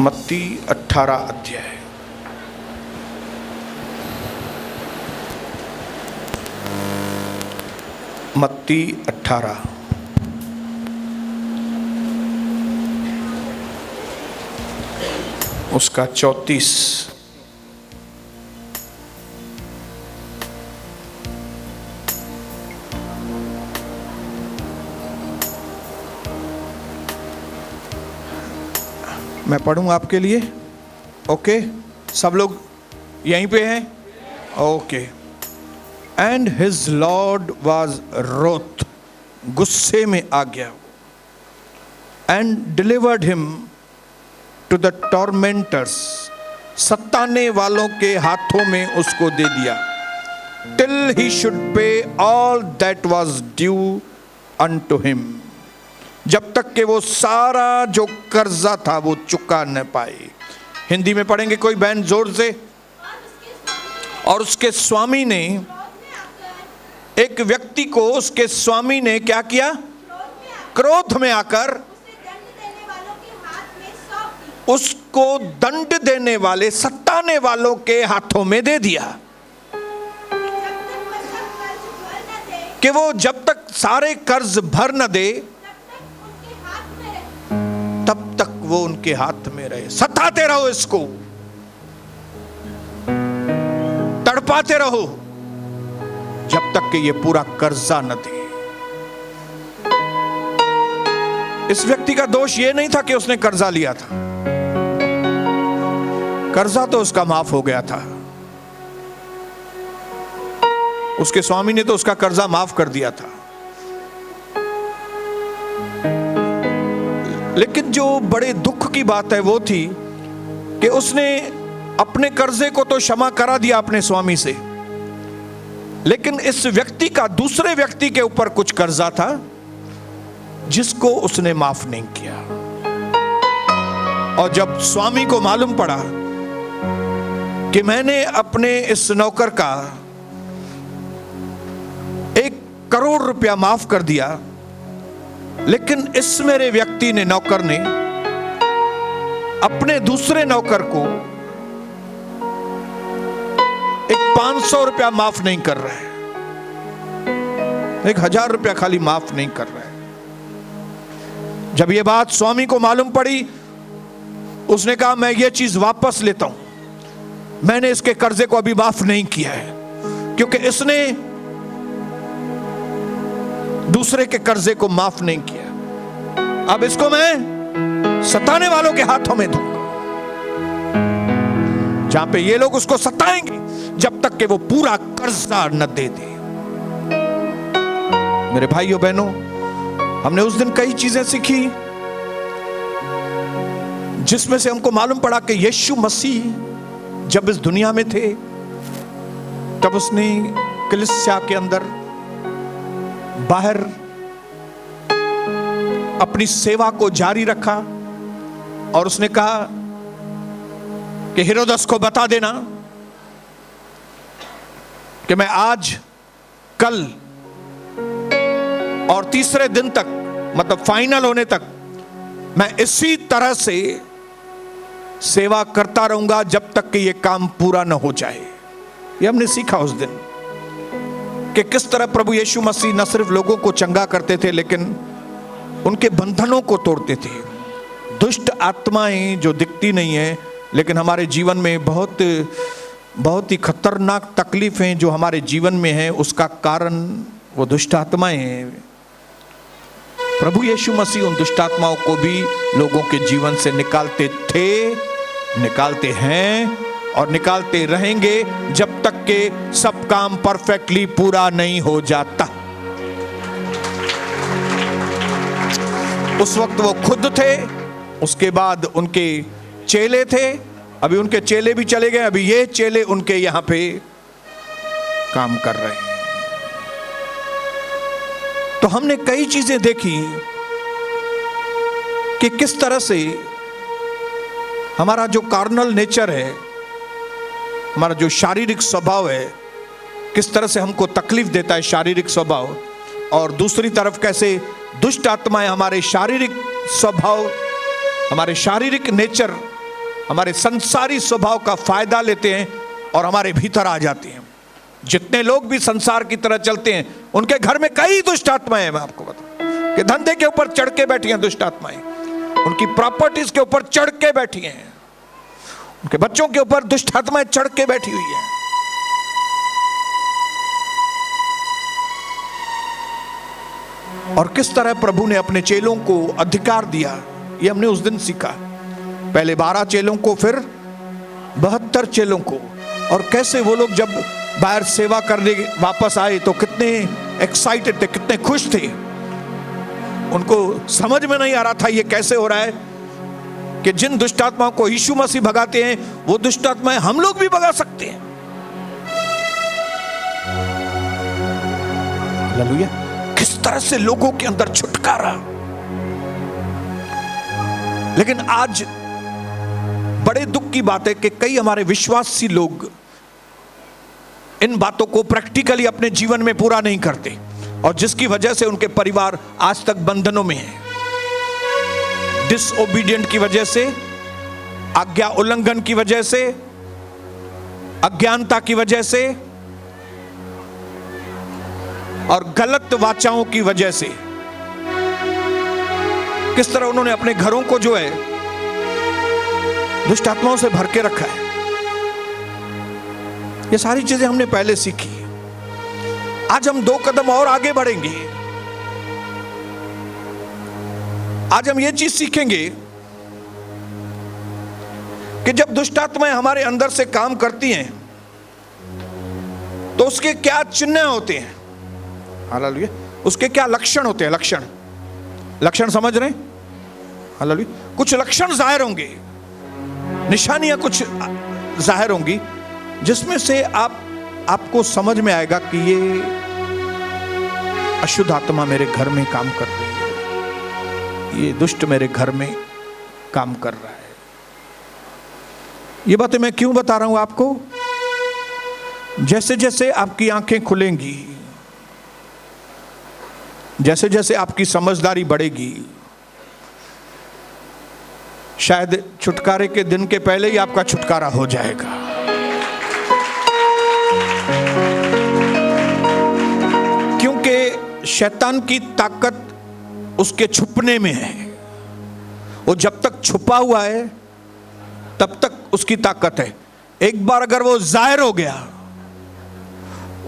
मत्ती 18 अध्याय। मत्ती 18 उसका 34। मैं पढ़ूंगा आपके लिए। ओके, सब लोग यहीं पे हैं? Okay. And his lord was wroth, गुस्से में आ गया, and delivered him to the tormentors, सताने वालों के हाथों में उसको दे दिया, till he should pay all that was due unto him, जब तक कि वो सारा जो कर्जा था वो चुका न पाए। हिंदी में पढ़ेंगे कोई बहन जोर से। और उसके स्वामी ने, एक व्यक्ति को उसके स्वामी ने क्या किया? क्रोध में आकर उसको दंड देने वाले, सताने वालों के हाथों में दे दिया कि वो जब तक सारे कर्ज भर न दे तब तक वो उनके हाथ में रहे। सताते रहो, इसको तड़पाते रहो जब तक कि ये पूरा कर्जा न दे। इस व्यक्ति का दोष ये नहीं था कि उसने कर्जा लिया था, कर्जा तो उसका माफ हो गया था, उसके स्वामी ने तो उसका कर्जा माफ कर दिया था। लेकिन जो बड़े दुख की बात है वो थी कि उसने अपने कर्जे को तो क्षमा करा दिया अपने स्वामी से, लेकिन इस व्यक्ति का दूसरे व्यक्ति के ऊपर कुछ कर्जा था जिसको उसने माफ नहीं किया। और जब स्वामी को मालूम पड़ा कि मैंने अपने इस नौकर का 1 करोड़ रुपया माफ कर दिया, लेकिन इस मेरे व्यक्ति ने, नौकर ने, अपने दूसरे नौकर को 500 रुपया माफ नहीं कर रहा है, 1000 रुपया खाली माफ नहीं कर रहा है। जब ये बात स्वामी को मालूम पड़ी, उसने कहा मैं ये चीज वापस लेता हूं, मैंने इसके कर्जे को अभी माफ नहीं किया है, क्योंकि इसने दूसरे के कर्जे को माफ नहीं किया। अब इसको मैं सताने वालों के हाथों में दूंगा, जहां पे ये लोग उसको सताएंगे जब तक कि वो पूरा कर्जा न दे दे। मेरे भाइयों बहनों, हमने उस दिन कई चीजें सीखी जिसमें से हमको मालूम पड़ा कि यीशु मसीह जब इस दुनिया में थे तब उसने कलीसिया के अंदर, बाहर अपनी सेवा को जारी रखा और उसने कहा कि हेरोदस को बता देना कि मैं आज, कल और तीसरे दिन तक, मतलब फाइनल होने तक, मैं इसी तरह से सेवा करता रहूंगा जब तक कि यह काम पूरा न हो जाए। यह हमने सीखा उस दिन कि किस तरह प्रभु यीशु मसीह न सिर्फ लोगों को चंगा करते थे, लेकिन उनके बंधनों को तोड़ते थे। दुष्ट आत्माएं जो दिखती नहीं है, लेकिन हमारे जीवन में बहुत ही खतरनाक तकलीफें जो हमारे जीवन में है, उसका कारण वो दुष्ट आत्माएं हैं। प्रभु यीशु मसीह उन दुष्ट आत्माओं को भी लोगों के जीवन से निकालते थे, निकालते हैं और निकालते रहेंगे जब तक के सब काम परफेक्टली पूरा नहीं हो जाता। उस वक्त वो खुद थे, उसके बाद उनके चेले थे, अभी उनके चेले भी चले गए, अभी ये चेले उनके यहां पे काम कर रहे हैं। तो हमने कई चीजें देखी कि किस तरह से हमारा जो कार्नल नेचर है, हमारा जो शारीरिक स्वभाव है, किस तरह से हमको तकलीफ देता है शारीरिक स्वभाव, और दूसरी तरफ कैसे दुष्ट आत्माएं हमारे शारीरिक स्वभाव, हमारे शारीरिक नेचर हमारे संसारी स्वभाव का फायदा लेते हैं और हमारे भीतर आ जाते हैं। जितने लोग भी संसार की तरह चलते हैं उनके घर में कई दुष्ट आत्माएं हैं। मैं आपको बताऊं कि धंधे के ऊपर चढ़ के बैठी हैं दुष्ट आत्माएं, उनकी प्रॉपर्टीज के ऊपर चढ़ के बैठी हैं, उनके बच्चों के ऊपर दुष्ट आत्माएं चढ़ के बैठी हुई हैं। और किस तरह प्रभु ने अपने चेलों को अधिकार दिया, ये हमने उस दिन सीखा। पहले 12 चेलों को, फिर 72 चेलों को। और कैसे वो लोग जब बाहर सेवा करने वापस आए तो कितने एक्साइटेड थे, कितने खुश थे। उनको समझ में नहीं आ रहा था ये कैसे हो रहा है कि जिन दुष्ट आत्माओं को यीशु मसीह भगाते हैं वो दुष्ट आत्माएं हम लोग भी भगा सकते हैं। हालेलुया। किस तरह से लोगों के अंदर छुटकारा। लेकिन आज बड़े दुख की बात है कि कई हमारे विश्वासी लोग इन बातों को प्रैक्टिकली अपने जीवन में पूरा नहीं करते और जिसकी वजह से उनके परिवार आज तक बंधनों में हैं। डिसओबीडिएंट की वजह से, आज्ञा उल्लंघन की वजह से, अज्ञानता की वजह से और गलत वाचाओं की वजह से किस तरह उन्होंने अपने घरों को जो है दुष्ट आत्माओं से भर के रखा है। ये सारी चीजें हमने पहले सीखी। आज हम 2 कदम और आगे बढ़ेंगे। आज हम ये चीज सीखेंगे कि जब दुष्ट आत्माएं हमारे अंदर से काम करती हैं तो उसके क्या चिन्ह होते हैं। हालेलुया। उसके क्या लक्षण होते हैं। लक्षण समझ रहे हैं। हालेलुया। कुछ लक्षण जाहिर होंगे, निशानियां कुछ जाहिर होंगी जिसमें से आपको समझ में आएगा कि ये अशुद्ध आत्मा मेरे घर में काम कर रही है, ये दुष्ट मेरे घर में काम कर रहा है। ये बातें मैं क्यों बता रहा हूं आपको? जैसे जैसे आपकी आंखें खुलेंगी, जैसे जैसे आपकी समझदारी बढ़ेगी, शायद छुटकारे के दिन के पहले ही आपका छुटकारा हो जाएगा। क्योंकि शैतान की ताकत उसके छुपने में है। वो जब तक छुपा हुआ है तब तक उसकी ताकत है। एक बार अगर वो जाहिर हो गया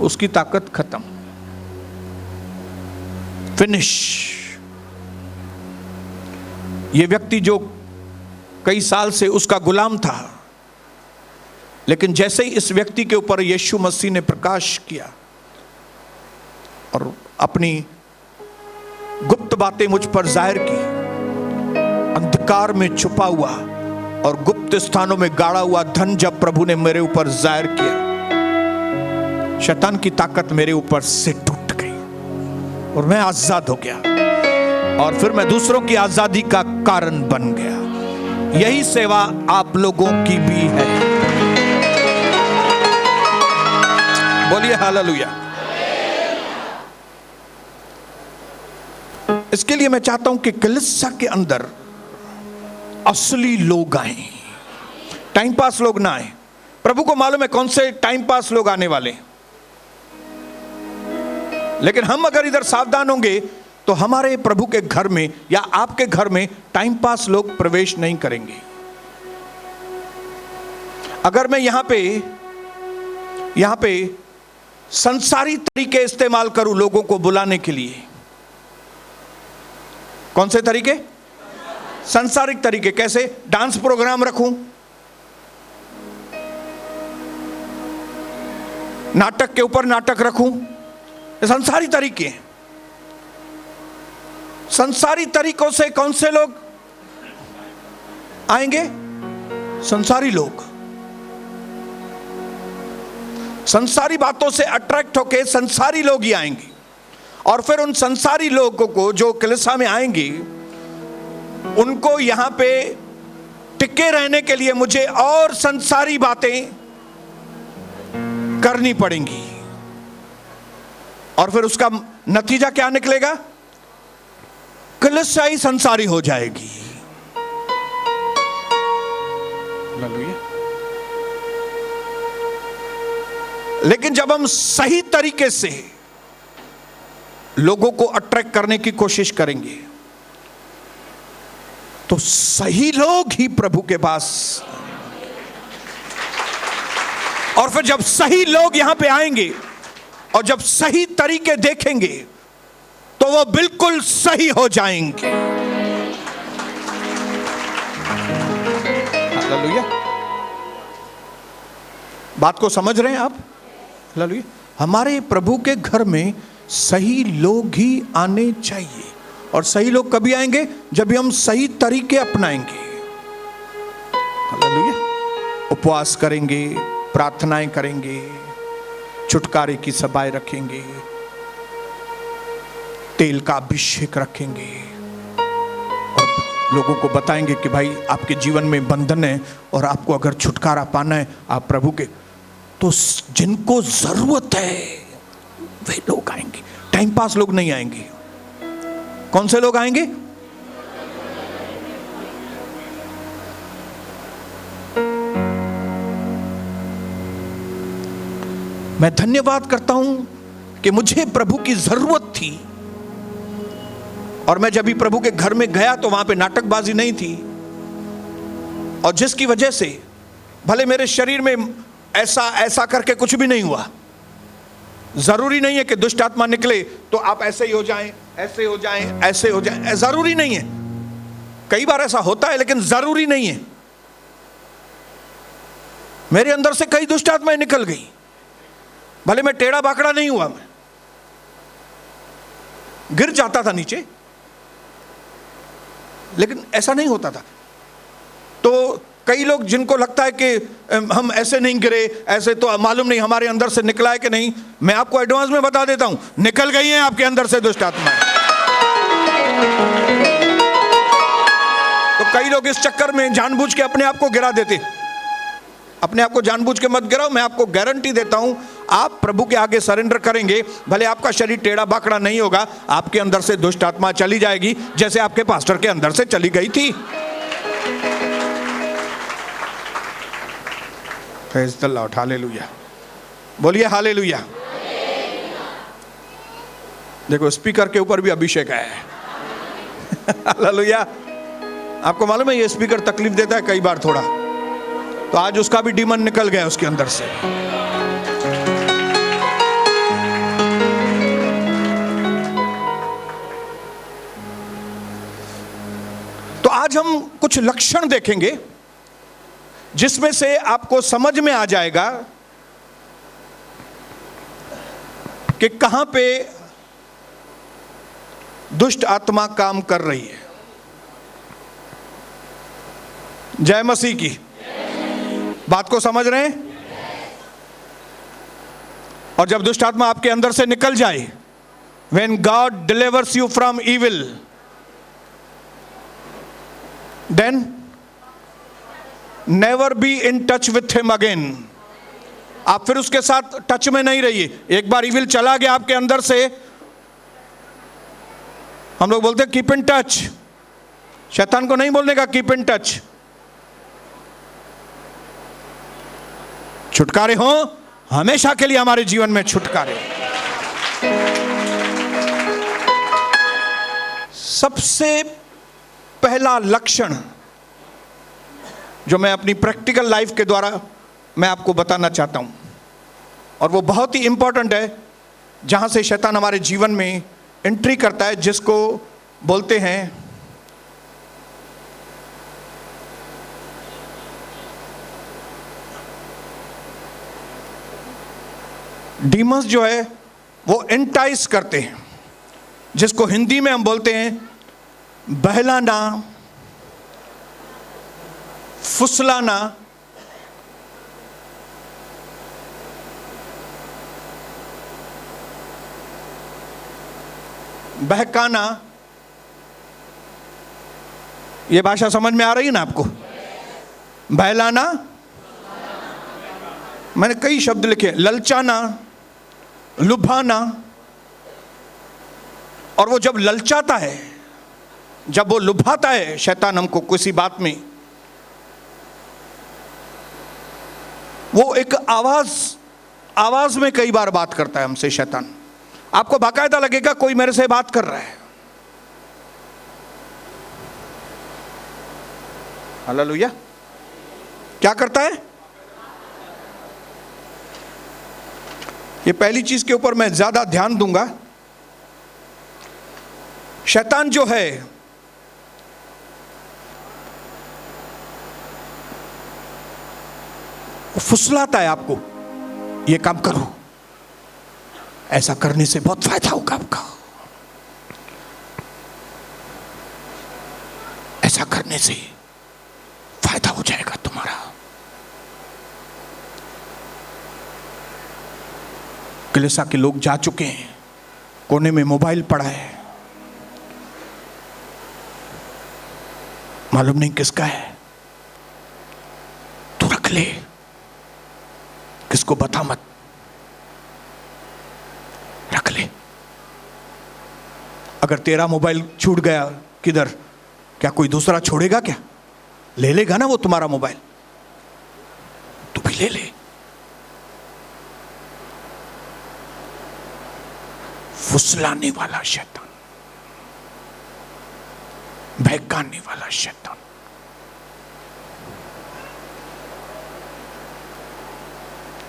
उसकी ताकत खत्म, फिनिश। ये व्यक्ति जो कई साल से उसका गुलाम था, लेकिन जैसे ही इस व्यक्ति के ऊपर यीशु मसीह ने प्रकाश किया और अपनी गुप्त बातें मुझ पर जाहिर की, अंधकार में छुपा हुआ और गुप्त स्थानों में गाड़ा हुआ धन जब प्रभु ने मेरे ऊपर जाहिर किया, शैतान की ताकत मेरे ऊपर से टूट गई और मैं आजाद हो गया और फिर मैं दूसरों की आजादी का कारण बन गया। यही सेवा आप लोगों की भी है। बोलिए हालेलुया। इसके लिए मैं चाहता हूं कि कलीसिया के अंदर असली लोग आए, टाइम पास लोग ना आए। प्रभु को मालूम है कौन से टाइम पास लोग आने वाले, लेकिन हम अगर इधर सावधान होंगे तो हमारे प्रभु के घर में या आपके घर में टाइम पास लोग प्रवेश नहीं करेंगे। अगर मैं यहां पे संसारी तरीके इस्तेमाल करूं लोगों को बुलाने के लिए, कौन से तरीके? संसारिक तरीके। कैसे? डांस प्रोग्राम रखूं, नाटक के ऊपर नाटक रखूं, ये संसारी तरीके हैं। संसारी तरीकों से कौन से लोग आएंगे? संसारी लोग। संसारी बातों से अट्रैक्ट होके संसारी लोग ही आएंगे और फिर उन संसारी लोगों को जो कलीसिया में आएंगे उनको यहां पे टिके रहने के लिए मुझे और संसारी बातें करनी पड़ेंगी और फिर उसका नतीजा क्या निकलेगा? कलीसिया ही संसारी हो जाएगी। लेकिन जब हम सही तरीके से लोगों को अट्रैक्ट करने की कोशिश करेंगे तो सही लोग ही प्रभु के पास, और फिर जब सही लोग यहां पे आएंगे और जब सही तरीके देखेंगे तो वो बिल्कुल सही हो जाएंगे। हालेलुया। बात को समझ रहे हैं आप? हालेलुया। हमारे प्रभु के घर में सही लोग ही आने चाहिए, और सही लोग कभी आएंगे जब हम सही तरीके अपनाएंगे। हालेलुया। उपवास करेंगे, प्रार्थनाएं करेंगे, छुटकारे की सभाएं रखेंगे, तेल का अभिषेक रखेंगे और लोगों को बताएंगे कि भाई आपके जीवन में बंधन है और आपको अगर छुटकारा पाना है आप प्रभु के, तो जिनको जरूरत है वे लोग आएंगे। टाइम पास लोग नहीं आएंगे। कौन से लोग आएंगे? मैं धन्यवाद करता हूं कि मुझे प्रभु की जरूरत थी, और मैं जब भी प्रभु के घर में गया तो वहां पे नाटकबाजी नहीं थी, और जिसकी वजह से भले मेरे शरीर में ऐसा ऐसा करके कुछ भी नहीं हुआ। जरूरी नहीं है कि दुष्ट आत्मा निकले तो आप ऐसे ही हो जाएं, ऐसे हो जाएं, ऐसे हो जाएं, जरूरी नहीं है। कई बार ऐसा होता है लेकिन जरूरी नहीं है। मेरे अंदर से कई दुष्ट आत्माएं निकल गई, भले मैं टेढ़ा बाकड़ा नहीं हुआ, मैं गिर जाता था नीचे लेकिन ऐसा नहीं होता था। तो कई लोग जिनको लगता है कि हम ऐसे नहीं गिरे, ऐसे, तो मालूम नहीं हमारे अंदर से निकला है कि नहीं। मैं आपको एडवांस में बता देता हूं, निकल गई हैं आपके अंदर से दुष्ट आत्माएं। तो कई लोग इस चक्कर में जानबूझ के अपने आप को गिरा देते। अपने आप को जानबूझ के मत गिराओ। मैं आपको गारंटी देता हूं, आप प्रभु के आगे सरेंडर करेंगे, भले आपका शरीर टेढ़ा बाकड़ा नहीं होगा, आपके अंदर से दुष्ट आत्मा चली जाएगी, जैसे आपके पास्टर के अंदर से चली गई थी। Praise the Lord. हालेलुया। बोलिए हालेलुया। देखो स्पीकर के ऊपर भी अभिषेक है। हालेलुया। आपको मालूम है ये स्पीकर तकलीफ देता है कई बार थोड़ा, तो आज उसका भी डीमन निकल गया उसके अंदर से। तो आज हम कुछ लक्षण देखेंगे जिसमें से आपको समझ में आ जाएगा कि कहां पे दुष्ट आत्मा काम कर रही है। जय मसीह की। बात को समझ रहे हैं? और जब दुष्ट आत्मा आपके अंदर से निकल जाए, when God delivers you from evil, then never be in touch with him again. आप फिर उसके साथ टच में नहीं रहिए। एक बार इविल चला गया आपके अंदर से, हम लोग बोलते हैं कीप इन टच। शैतान को नहीं बोलने का कीप इन टच। छुटकारे हो हमेशा के लिए, हमारे जीवन में छुटकारे। सबसे पहला लक्षण जो मैं अपनी प्रैक्टिकल लाइफ के द्वारा मैं आपको बताना चाहता हूं, और वो बहुत ही इंपॉर्टेंट है, जहां से शैतान हमारे जीवन में एंट्री करता है, जिसको बोलते हैं डीमंस, जो है वो एंटाइस करते हैं, जिसको हिंदी में हम बोलते हैं बहलाना, फुसलाना, बहकाना। ये भाषा समझ में आ रही है ना आपको? बहलाना, मैंने कई शब्द लिखे, ललचाना, लुभाना। और वो जब ललचाता है, जब वो लुभाता है शैतान हमको किसी बात में, वो एक आवाज आवाज में कई बार बात करता है हमसे शैतान। आपको बाकायदा लगेगा कोई मेरे से बात कर रहा है। हालेलुया। क्या करता है? ये पहली चीज के ऊपर मैं ज्यादा ध्यान दूंगा। शैतान जो है वो फुसलाता है आपको, ये काम करो, ऐसा करने से बहुत फायदा होगा आपका, ऐसा करने से फायदा हो जाएगा तुम्हारा। कलीसिया के लोग जा चुके हैं, कोने में मोबाइल पड़ा है, मालूम नहीं किसका है, तू रख ले, किसको बता मत, रख ले। अगर तेरा मोबाइल छूट गया किधर, क्या कोई दूसरा छोड़ेगा? क्या ले लेगा ना वो तुम्हारा मोबाइल, तू भी ले ले। फुसलाने वाला शैतान, बहकाने वाला शैतान।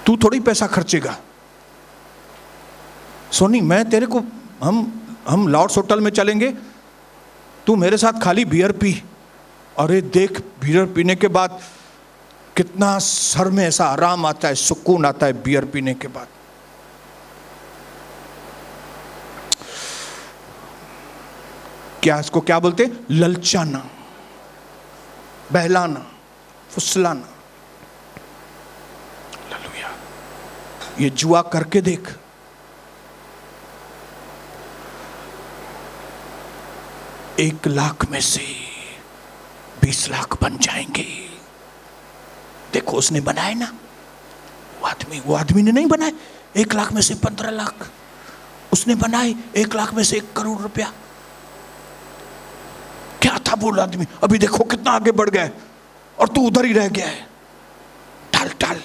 तू थोड़ी पैसा खर्चेगा। सोनी, मैं तेरे को, हम लॉर्ड्स होटल में चलेंगे, तू मेरे साथ खाली बियर पी। अरे देख, बियर पीने के बाद कितना सर में ऐसा आराम आता है, सुकून आता है बियर पीने के बाद। क्या इसको क्या बोलते हैं? ललचाना, बहलाना, फुसलाना। हालेलुया। ये जुआ करके देख, एक लाख में से 20 लाख बन जाएंगे। देखो उसने बनाए ना, वो आदमी ने नहीं बनाए। 1 लाख में से 15 लाख उसने बनाए, 1 लाख में से 1 करोड़ रुपया। क्या था वो आदमी? अभी देखो कितना आगे बढ़ गया है, और तू उधर ही रह गया है। टाल टाल,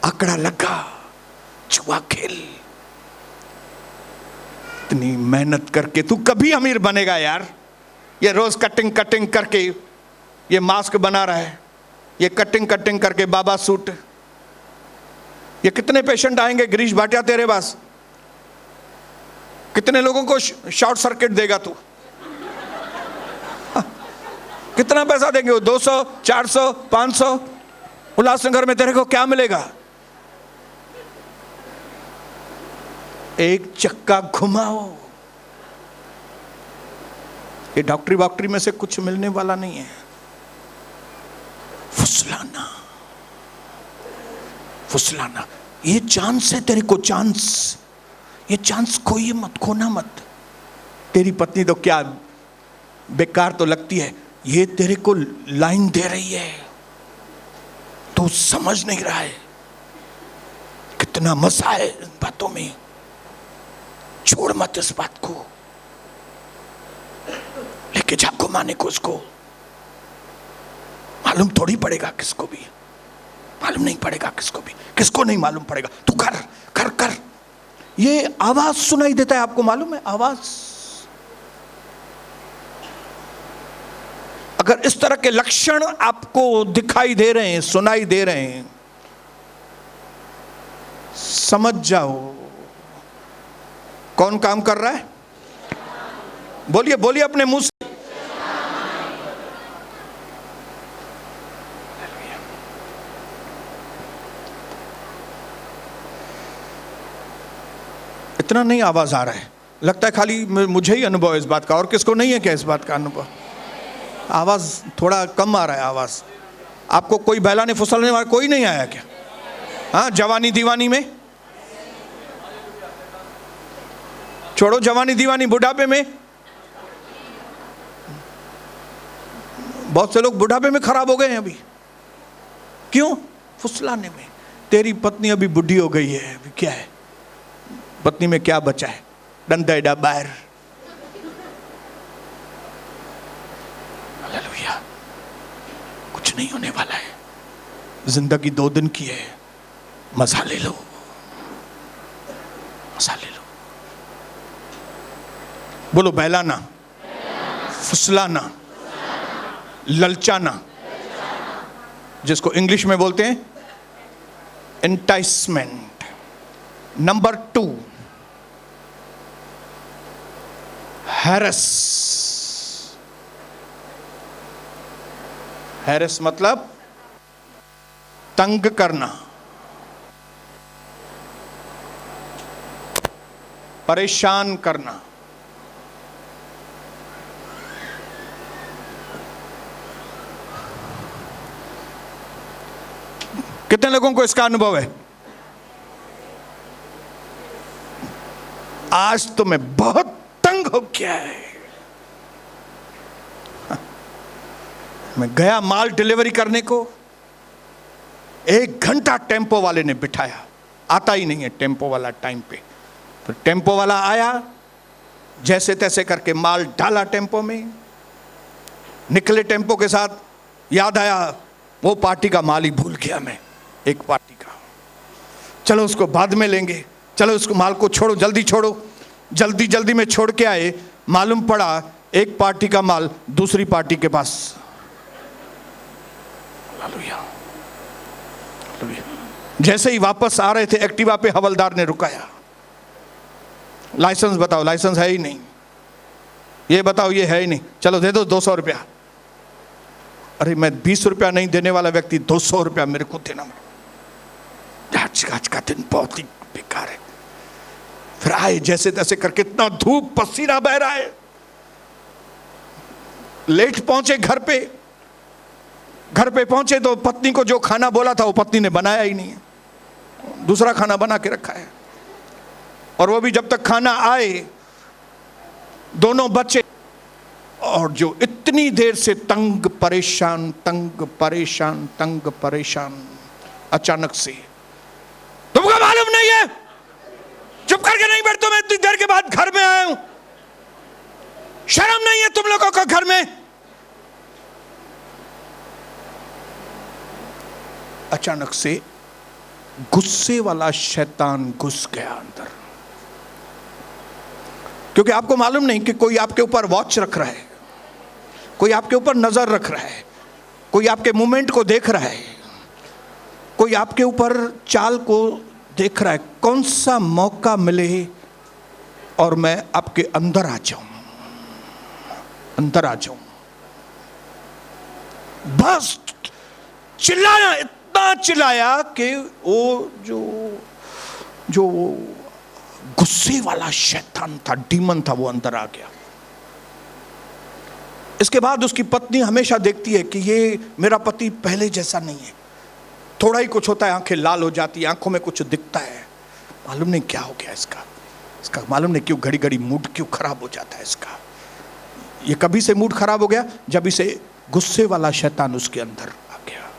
आंकड़ा लगा, जुआ खेल। इतनी मेहनत करके तू कभी अमीर बनेगा यार? ये रोज कटिंग कटिंग करके ये मास्क बना रहा है, ये कटिंग कटिंग करके बाबा सूट। ये कितने पेशेंट आएंगे गिरीश भाटिया तेरे पास? कितने लोगों को शॉर्ट सर्किट देगा तू? कितना पैसा देंगे वो? 200, 400, 500? उल्लासनगर में तेरे को क्या मिलेगा? एक चक्का घुमाओ। ये डॉक्टरी वॉक्टरी में से कुछ मिलने वाला नहीं है। फुसलाना, फुसलाना। ये चांस है तेरे को, चांस। ये चांस खोइए मत, खोना मत। तेरी पत्नी तो क्या बेकार तो लगती है, ये तेरे को लाइन दे रही है, तू समझ नहीं रहा है। कितना मजा है इन बातों में। छोड़ मत इस बात को, लेके जा घुमाने को उसको। मालूम थोड़ी पड़ेगा किसको भी, मालूम नहीं पड़ेगा किसको भी, किसको नहीं मालूम पड़ेगा। तू कर कर कर। ये आवाज सुनाई देता है, आपको मालूम है? आवाज। अगर इस तरह के लक्षण आपको दिखाई दे रहे हैं, सुनाई दे रहे हैं, समझ जाओ कौन काम कर रहा है। बोलिए बोलिए अपने मुंह से। इतना नहीं आवाज आ रहा है, लगता है खाली मुझे ही अनुभव है इस बात का, और किसको नहीं है क्या इस बात का अनुभव? आवाज थोड़ा कम आ रहा है। आवाज आपको कोई बहलाने फुसलने वाला कोई नहीं आया क्या? हाँ, जवानी दीवानी में छोड़ो, जवानी दीवानी, बुढ़ापे में। बहुत से लोग बुढ़ापे में खराब हो गए हैं अभी। क्यों? फुसलाने में। तेरी पत्नी अभी बुढ़ी हो गई है, अभी क्या है पत्नी में, क्या बचा है? डंडा बाहर। हालेलुया। कुछ नहीं होने वाला है। जिंदगी 2 दिन की है, मजा ले लो। बोलो, बहलाना, फुसलाना, ललचाना, जिसको इंग्लिश में बोलते हैं एंटाइसमेंट। Number 2, harass. हैरस मतलब तंग करना, परेशान करना। कितने लोगों को इसका अनुभव है? आज तो मैं बहुत तंग हो गया है। मैं गया माल डिलीवरी करने को, 1 घंटा टेम्पो वाले ने बिठाया, आता ही नहीं है टेम्पो वाला टाइम पे। फिर टेम्पो वाला आया, जैसे तैसे करके माल डाला टेम्पो में, निकले टेम्पो के साथ। याद आया वो पार्टी का माल ही भूल गया मैं, एक पार्टी का। चलो उसको बाद में लेंगे, चलो उसको माल को छोड़ो, जल्दी छोड़ो। जल्दी जल्दी में छोड़ के आए, मालूम पड़ा एक पार्टी का माल दूसरी पार्टी के पास। हालेलुया। जैसे ही वापस आ रहे थे, एक्टिवा पे हवलदार ने रुकाया। लाइसेंस बताओ, लाइसेंस है ही नहीं। ये बताओ, ये है ही नहीं। चलो दे दो 200 रुपया। अरे मैं 20 रुपया नहीं देने वाला व्यक्ति 200 रुपया मेरे को देना। आज का दिन बहुत ही बेकार है। फिर आए जैसे तैसे करके, इतना धूप पसीना बह रहा है। लेट पहुंचे घर पे। घर पे पहुंचे तो पत्नी को जो खाना बोला था वो पत्नी ने बनाया ही नहीं है, दूसरा खाना बना के रखा है। और वो भी जब तक खाना आए, दोनों बच्चे, और जो इतनी देर से तंग परेशान, तंग परेशान, तंग परेशान, अचानक से, तुमको मालूम नहीं है? चुप करके नहीं बैठते, मैं इतनी देर के बाद घर में आया हूं, शर्म नहीं है तुम लोगों को घर में? अचानक से गुस्से वाला शैतान घुस गया अंदर। क्योंकि आपको मालूम नहीं कि कोई आपके ऊपर वॉच रख रहा है, कोई आपके ऊपर नजर रख रहा है, कोई आपके मूवमेंट को देख रहा है, कोई आपके ऊपर चाल को देख रहा है। कौन सा मौका मिले और मैं आपके अंदर आ जाऊं, अंदर आ जाऊं। बस चिल्लाया, इतना चिल्लाया कि वो जो गुस्से वाला शैतान था, डीमन था, वो अंदर आ गया। इसके बाद उसकी पत्नी हमेशा देखती है कि ये मेरा पति पहले जैसा नहीं है, थोड़ा ही कुछ होता है आंखें लाल हो जाती है, आंखों में कुछ दिखता है। मालूम नहीं क्या हो गया इसका मालूम नहीं क्यों घड़ी घड़ी मूड क्यों खराब हो जाता है इसका। ये कभी से मूड खराब हो गया जब इसे गुस्से वाला शैतान उसके अंदर आ गया।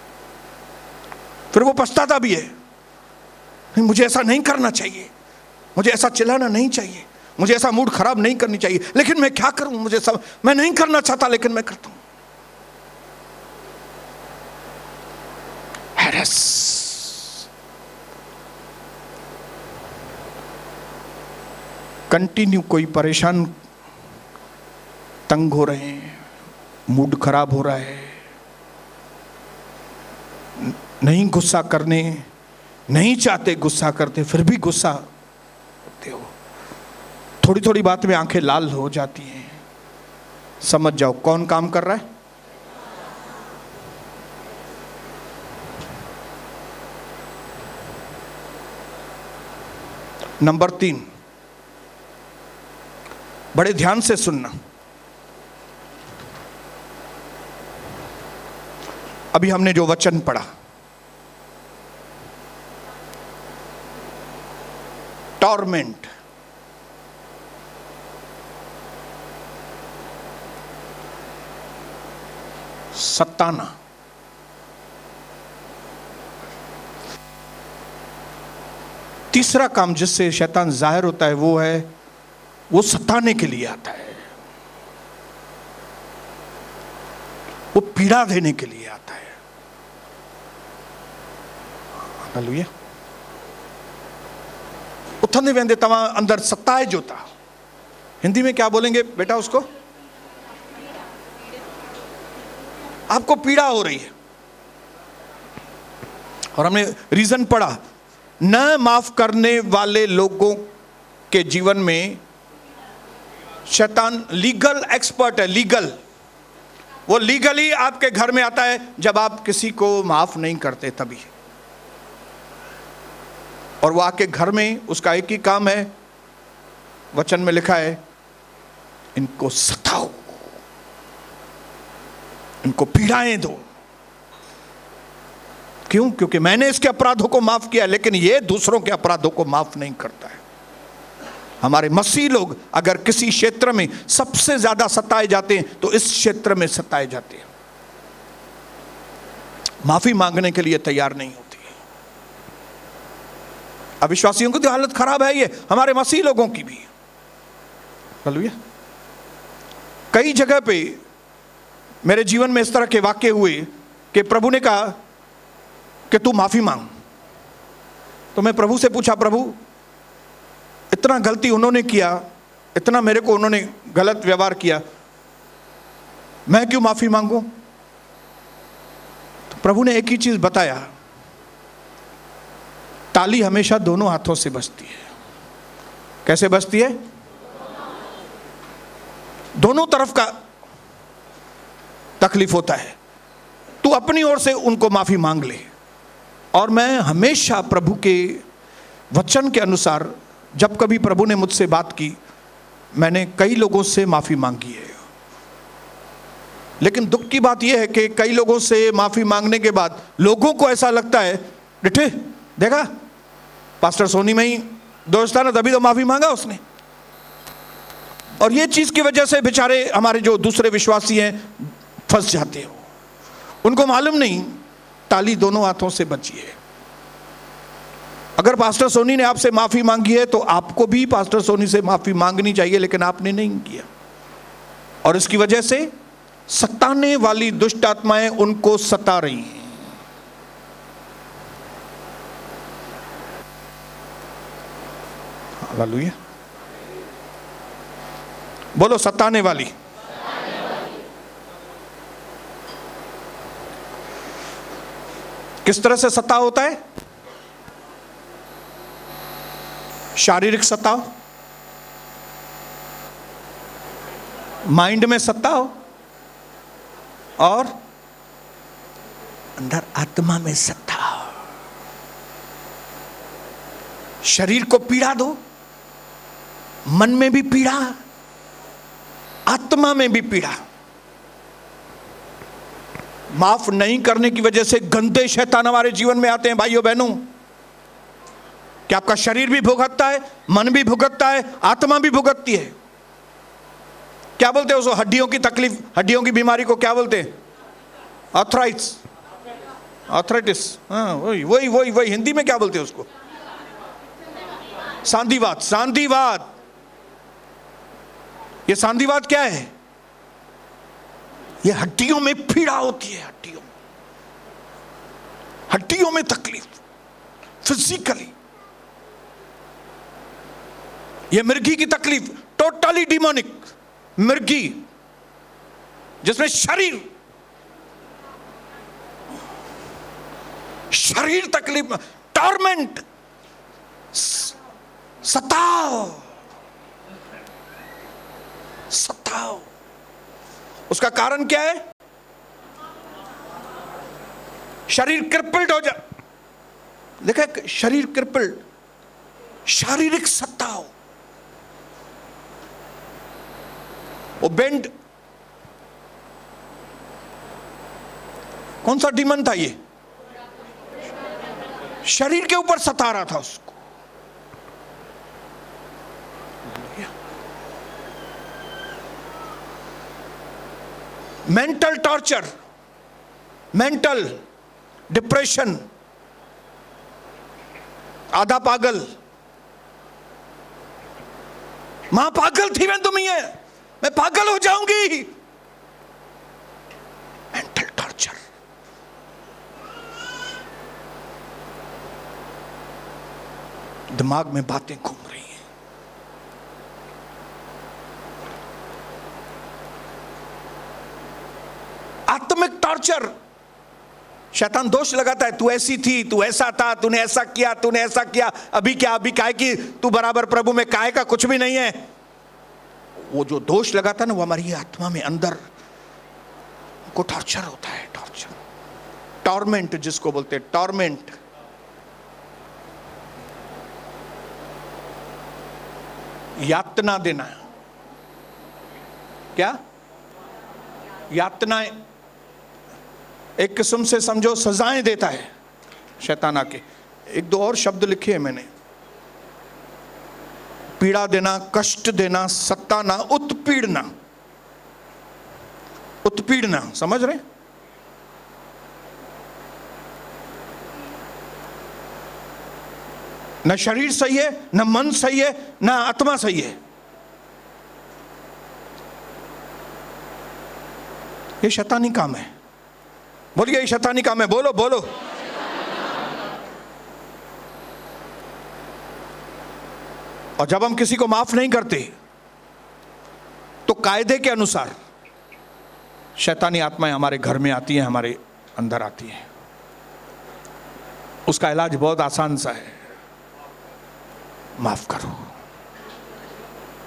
फिर वो पछताता भी है, नहीं मुझे ऐसा नहीं करना चाहिए, मुझे ऐसा चिल्लाना नहीं चाहिए, मुझे ऐसा मूड खराब नहीं करनी चाहिए, लेकिन मैं क्या करूं, मुझे सब मैं नहीं करना चाहता लेकिन मैं करता हूं। हैरस। कंटिन्यू कोई परेशान, तंग हो रहे हैं, मूड खराब हो रहा है, नहीं गुस्सा करने नहीं चाहते, गुस्सा करते फिर भी गुस्सा होते हो, थोड़ी थोड़ी बात में आंखें लाल हो जाती हैं। समझ जाओ कौन काम कर रहा है? नंबर 3, बड़े ध्यान से सुनना। अभी हमने जो वचन पढ़ा, टॉर्मेंट, सताना, तीसरा काम जिससे शैतान जाहिर होता है वो है, वो सताने के लिए आता है, वो पीड़ा देने के लिए आता है। हालेलुया। उथंदे वेंदे तव्हां अंदर सताए जो था, हिंदी में क्या बोलेंगे बेटा उसको? आपको पीड़ा हो रही है, और हमने रीजन पढ़ा, न माफ करने वाले लोगों के जीवन में शैतान लीगल एक्सपर्ट है। लीगल, वो लीगली आपके घर में आता है जब आप किसी को माफ नहीं करते तभी। और वो आके घर में उसका एक ही काम है, वचन में लिखा है, इनको सताओ, इनको पीड़ाएं दो। क्यों? क्योंकि मैंने इसके अपराधों को माफ किया, लेकिन ये दूसरों के अपराधों को माफ नहीं करता है। हमारे मसीह लोग अगर किसी क्षेत्र में सबसे ज्यादा सताए जाते हैं तो इस क्षेत्र में सताए जाते हैं, माफी मांगने के लिए तैयार नहीं होती। अविश्वासियों की तो हालत खराब है, ये हमारे मसीह लोगों की भी। हालेलुया। कई जगह पे मेरे जीवन में इस तरह के वाक्य हुए कि प्रभु ने कहा कि तू माफी मांग। तो मैं प्रभु से पूछा, प्रभु इतना गलती उन्होंने किया, इतना मेरे को उन्होंने गलत व्यवहार किया, मैं क्यों माफी मांगूं? तो प्रभु ने एक ही चीज बताया, ताली हमेशा दोनों हाथों से बजती है। कैसे बजती है? दोनों तरफ का तकलीफ होता है। तू अपनी ओर से उनको माफी मांग ले। और मैं हमेशा प्रभु के वचन के अनुसार, जब कभी प्रभु ने मुझसे बात की, मैंने कई लोगों से माफी मांगी है। लेकिन दुख की बात यह है कि कई लोगों से माफी मांगने के बाद लोगों को ऐसा लगता है, डिठे देखा पास्टर सोनी में ही दोस्त था ना, तभी तो माफी मांगा उसने। और ये चीज की वजह से बेचारे हमारे जो दूसरे विश्वासी हैं फंस जाते हो। उनको मालूम नहीं ताली दोनों हाथों से बची है। अगर पास्टर सोनी ने आपसे माफी मांगी है तो आपको भी पास्टर सोनी से माफी मांगनी चाहिए, लेकिन आपने नहीं किया। और इसकी वजह से सताने वाली दुष्ट आत्माएं उनको सता रही हैं। हालेलुया। बोलो सताने वाली। किस तरह से सताव होता है? शारीरिक सताव, माइंड में सताव, और अंदर आत्मा में सताव। शरीर को पीड़ा दो, मन में भी पीड़ा, आत्मा में भी पीड़ा। माफ नहीं करने की वजह से गंदे शैतान हमारे जीवन में आते हैं। भाइयों बहनों, कि आपका शरीर भी भुगतता है, मन भी भुगतता है, आत्मा भी भुगतती है। क्या बोलते हैं उसको? हड्डियों की तकलीफ, हड्डियों की बीमारी को क्या बोलते हैं? आर्थराइटिस। आर्थराइटिस, हाँ वही वही वही वही। हिंदी में क्या बोलते हैं उसको? सांधिवात। सांधिवात। ये सांधिवात क्या है? ये हड्डियों में पीड़ा होती है, हड्डियों में तकलीफ, फिजिकली। ये मिर्गी की तकलीफ, टोटली डिमोनिक मिर्गी, जिसमें शरीर तकलीफ, टॉर्मेंट, सताओ। उसका कारण क्या है? शरीर क्रिपल्ड हो जा। देखा, शरीर क्रिपल्ड, शारीरिक सताओ। वो बेंड, कौन सा डीमन था ये? शरीर के ऊपर सता रहा था उसको। मेंटल टॉर्चर, मेंटल डिप्रेशन, आधा पागल। मां पागल थी, मैं तुम्हें, मैं पागल हो जाऊंगी। Mental torture. दिमाग में बातें घूम रही हैं। टॉर्चर। शैतान दोष लगाता है, तू ऐसी थी, तू ऐसा था, तूने ऐसा किया, तूने ऐसा किया, अभी क्या, अभी काहे कि तू बराबर प्रभु में काहे का कुछ भी नहीं है। वो जो दोष लगाता है ना, वो हमारी आत्मा में अंदर को टॉर्चर होता है, टॉर्चर, टॉर्मेंट जिसको बोलते हैं, टॉर्मेंट। यातना देना, क्या यातनाएं, एक किस्म से समझो सजाएं देता है शैतान आके। एक दो और शब्द लिखे हैं मैंने, पीड़ा देना, कष्ट देना, सताना, उत्पीड़ना। उत्पीड़ना समझ रहे? न शरीर सही है, न मन सही है, न आत्मा सही है। ये शैतानी काम है। बोलिए, ये शैतानी काम है। बोलो बोलो। और जब हम किसी को माफ नहीं करते तो कायदे के अनुसार शैतानी आत्माएं हमारे घर में आती हैं, हमारे अंदर आती हैं। उसका इलाज बहुत आसान सा है, माफ करो।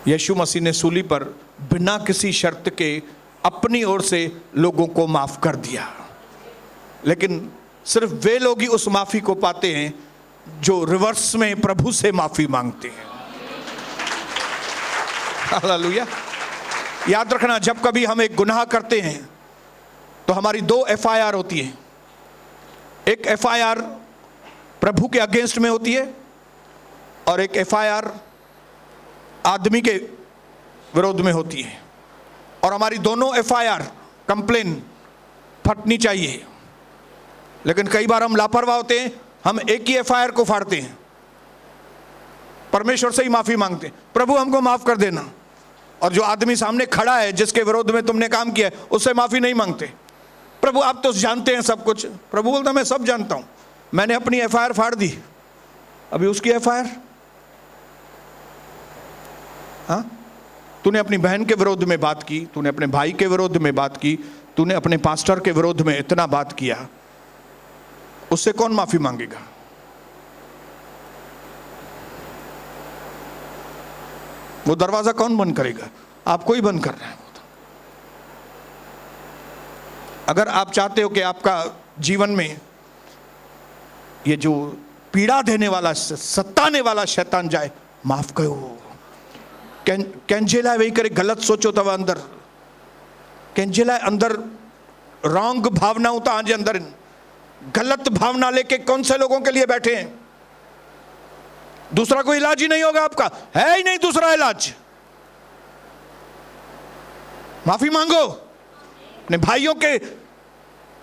यीशु मसीह ने सूली पर बिना किसी शर्त के अपनी ओर से लोगों को माफ कर दिया, लेकिन सिर्फ वे लोग ही उस माफी को पाते हैं जो रिवर्स में प्रभु से माफी मांगते हैं। हालेलुया। याद रखना, जब कभी हम एक गुनाह करते हैं तो हमारी दो एफआईआर होती है। एक एफआईआर प्रभु के अगेंस्ट में होती है और एक एफआईआर आदमी के विरोध में होती है। और हमारी दोनों एफआईआर, कंप्लेन फटनी चाहिए। लेकिन कई बार हम लापरवाह होते हैं, हम एक ही एफआईआर को फाड़ते हैं, परमेश्वर से ही माफी मांगते हैं, प्रभु हमको माफ कर देना। और जो आदमी सामने खड़ा है जिसके विरोध में तुमने काम किया है, उससे माफी नहीं मांगते। प्रभु आप तो जानते हैं सब कुछ। प्रभु बोलता मैं सब जानता हूं, मैंने अपनी एफआईआर फाड़ दी, अभी उसकी एफआईआर। हाँ, तूने अपनी बहन के विरोध में बात की, तूने अपने भाई के विरोध में बात की, तूने अपने पास्टर के विरोध में इतना बात किया, उससे कौन माफी मांगेगा? वो दरवाजा कौन बंद करेगा? आपको ही बंद करना है। अगर आप चाहते हो कि आपका जीवन में ये जो पीड़ा देने वाला, सताने वाला शैतान जाए, माफ करो। कैंजेला वही करे, गलत सोचो तब अंदर कैंजेला अंदर रॉन्ग भावना होता आज अंदर। गलत भावना लेके कौन से लोगों के लिए बैठे हैं? दूसरा कोई इलाज ही नहीं होगा आपका, है ही नहीं दूसरा इलाज। माफी मांगो अपने भाइयों के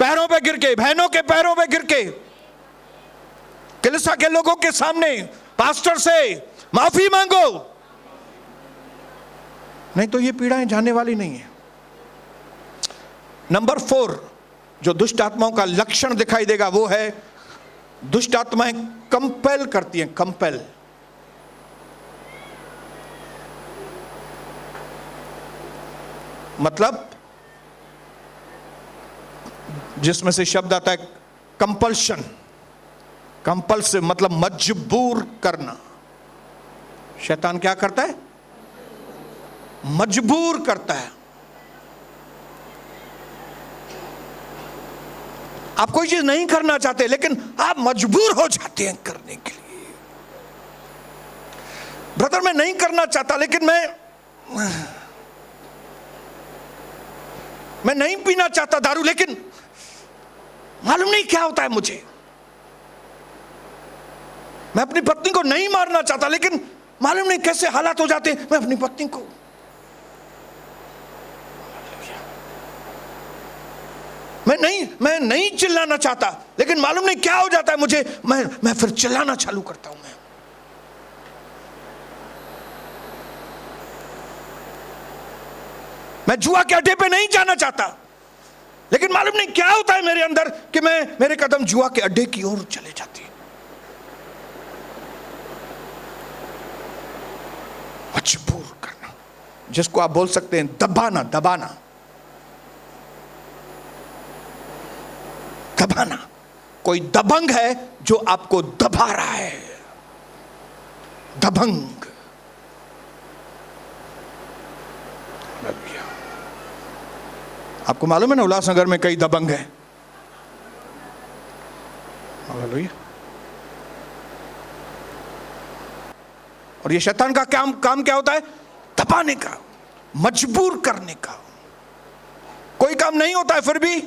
पैरों पे गिर के, बहनों के पैरों पे गिर के, कलीसिया के लोगों के सामने, पास्टर से माफी मांगो, नहीं तो ये पीड़ाएं जाने वाली नहीं है। नंबर 4 जो दुष्ट आत्माओं का लक्षण दिखाई देगा वो है, दुष्ट आत्माएं कंपेल करती हैं। कंपेल, मतलब जिसमें से शब्द आता है कंपल्शन। कंपल्सिव मतलब मजबूर करना। शैतान क्या करता है? मजबूर करता है। आप कोई चीज नहीं करना चाहते लेकिन आप मजबूर हो जाते हैं करने के लिए। ब्रदर मैं नहीं करना चाहता लेकिन मैं नहीं पीना चाहता दारू, लेकिन मालूम नहीं क्या होता है मुझे। मैं अपनी पत्नी को नहीं मारना चाहता लेकिन मालूम नहीं कैसे हालात हो जाते हैं, मैं अपनी पत्नी को। मैं नहीं चिल्लाना चाहता लेकिन मालूम नहीं क्या हो जाता है मुझे, मैं फिर चिल्लाना चालू करता हूं। मैं जुआ के अड्डे पे नहीं जाना चाहता लेकिन मालूम नहीं क्या होता है मेरे अंदर कि मेरे कदम जुआ के अड्डे की ओर चले जाते हैं। मजबूर करना, जिसको आप बोल सकते हैं दबाना। दबाना कोई दबंग है जो आपको दबा रहा है। दबंग। आपको मालूम है ना, उल्लासनगर में कई दबंग हैं। और ये शैतान का काम क्या होता है? दबाने का, मजबूर करने का। कोई काम नहीं होता है फिर भी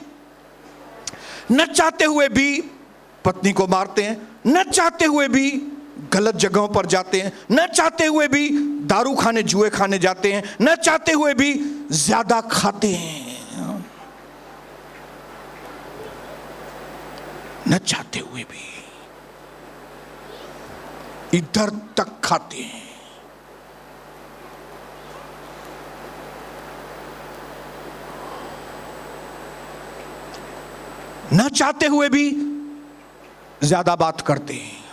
न चाहते हुए भी पत्नी को मारते हैं, न चाहते हुए भी गलत जगहों पर जाते हैं, न चाहते हुए भी दारू खाने जुए खाने जाते हैं, न चाहते हुए भी ज्यादा खाते हैं, न चाहते हुए भी इधर तक खाते हैं। न चाहते हुए भी ज्यादा बात करते हैं,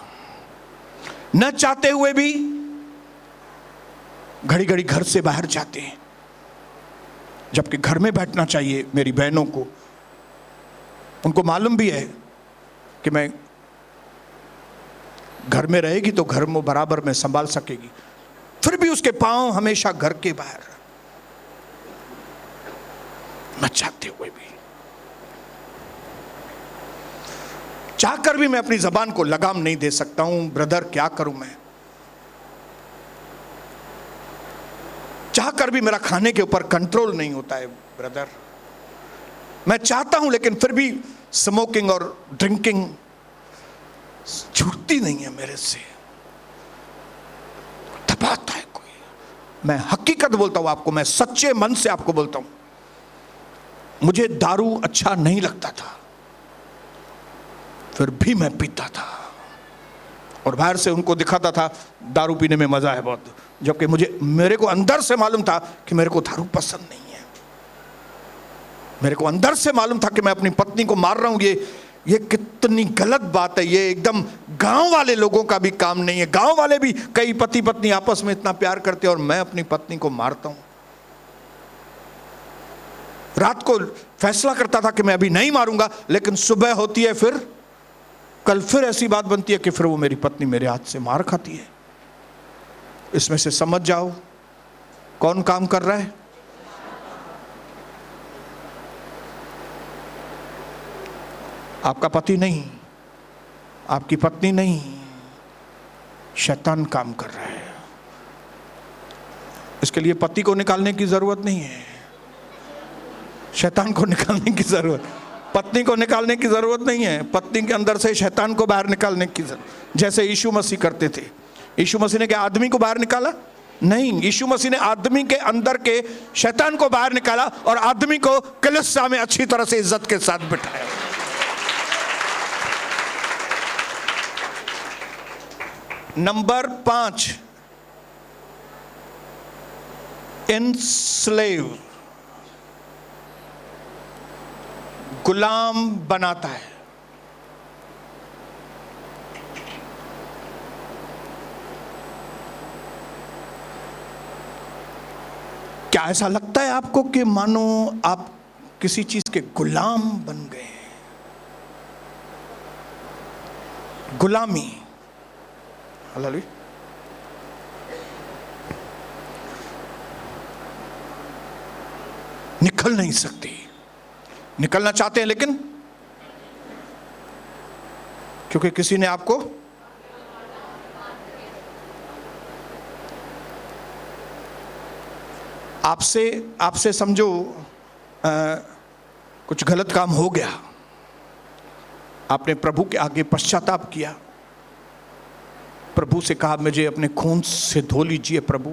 न चाहते हुए भी घड़ी घड़ी घर से बाहर जाते हैं, जबकि घर में बैठना चाहिए। मेरी बहनों को, उनको मालूम भी है कि मैं घर में रहेगी तो घर में बराबर में संभाल सकेगी, फिर भी उसके पांव हमेशा घर के बाहर, न चाहते हुए भी। चाहकर भी मैं अपनी जबान को लगाम नहीं दे सकता हूं। ब्रदर क्या करूं मैं? चाहकर भी मेरा खाने के ऊपर कंट्रोल नहीं होता है ब्रदर। मैं चाहता हूं लेकिन फिर भी स्मोकिंग और ड्रिंकिंग छूटती नहीं है मेरे से, दबाता है कोई। मैं हकीकत बोलता हूं आपको, मैं सच्चे मन से आपको बोलता हूं। मुझे दारू अच्छा नहीं लगता था, फिर भी मैं पीता था और बाहर से उनको दिखाता था दारू पीने में मजा है बहुत, जबकि मेरे को अंदर से मालूम था कि मेरे को दारू पसंद नहीं है। मेरे को अंदर से मालूम था कि मैं अपनी पत्नी को मार रहा हूं। ये कितनी गलत बात है। ये एकदम गांव वाले लोगों का भी काम नहीं है। गांव वाले भी कई पति पत्नी आपस में इतना प्यार करते हैं और मैं अपनी पत्नी को मारता हूं। रात को फैसला करता था कि मैं अभी नहीं मारूंगा, लेकिन सुबह होती है फिर कल फिर ऐसी बात बनती है कि फिर वो मेरी पत्नी मेरे हाथ से मार खाती है। इसमें से समझ जाओ कौन काम कर रहा है। आपका पति नहीं, आपकी पत्नी नहीं, शैतान काम कर रहा है। इसके लिए पति को निकालने की जरूरत नहीं है, शैतान को निकालने की जरूरत, पत्नी को निकालने की जरूरत नहीं है। पत्नी के अंदर से शैतान को बाहर निकालने की जरूरत, जैसे यीशु मसीह करते थे। यीशु मसीह ने क्या आदमी को बाहर निकाला? नहीं, यीशु मसीह ने आदमी के अंदर के शैतान को बाहर निकाला और आदमी को कलीसिया में अच्छी तरह से इज्जत के साथ बिठाया। नंबर 5, एनस्लेव, गुलाम बनाता है। क्या ऐसा लगता है आपको कि मानो आप किसी चीज के गुलाम बन गए? गुलामी, हालेलुया। निकल नहीं सकती, निकलना चाहते हैं लेकिन क्योंकि किसी ने आपको आपसे समझो कुछ गलत काम हो गया, आपने प्रभु के आगे पश्चाताप किया, प्रभु से कहा मुझे अपने खून से धो लीजिए प्रभु,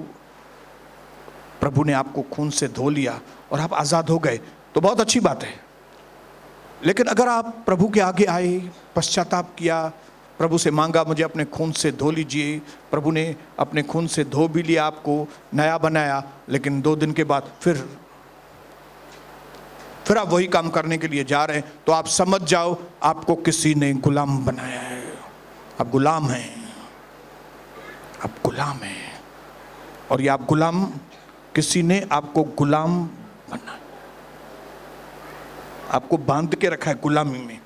प्रभु ने आपको खून से धो लिया और आप आजाद हो गए, तो बहुत अच्छी बात है। लेकिन अगर आप प्रभु के आगे आए, पश्चाताप किया, प्रभु से मांगा मुझे अपने खून से धो लीजिए, प्रभु ने अपने खून से धो भी लिया, आपको नया बनाया, लेकिन 2 दिन के बाद फिर आप वही काम करने के लिए जा रहे हैं, तो आप समझ जाओ आपको किसी ने गुलाम बनाया है। आप गुलाम हैं, आप गुलाम हैं। और ये आप गुलाम, किसी ने आपको गुलाम बना, आपको बांध के रखा है गुलामी में।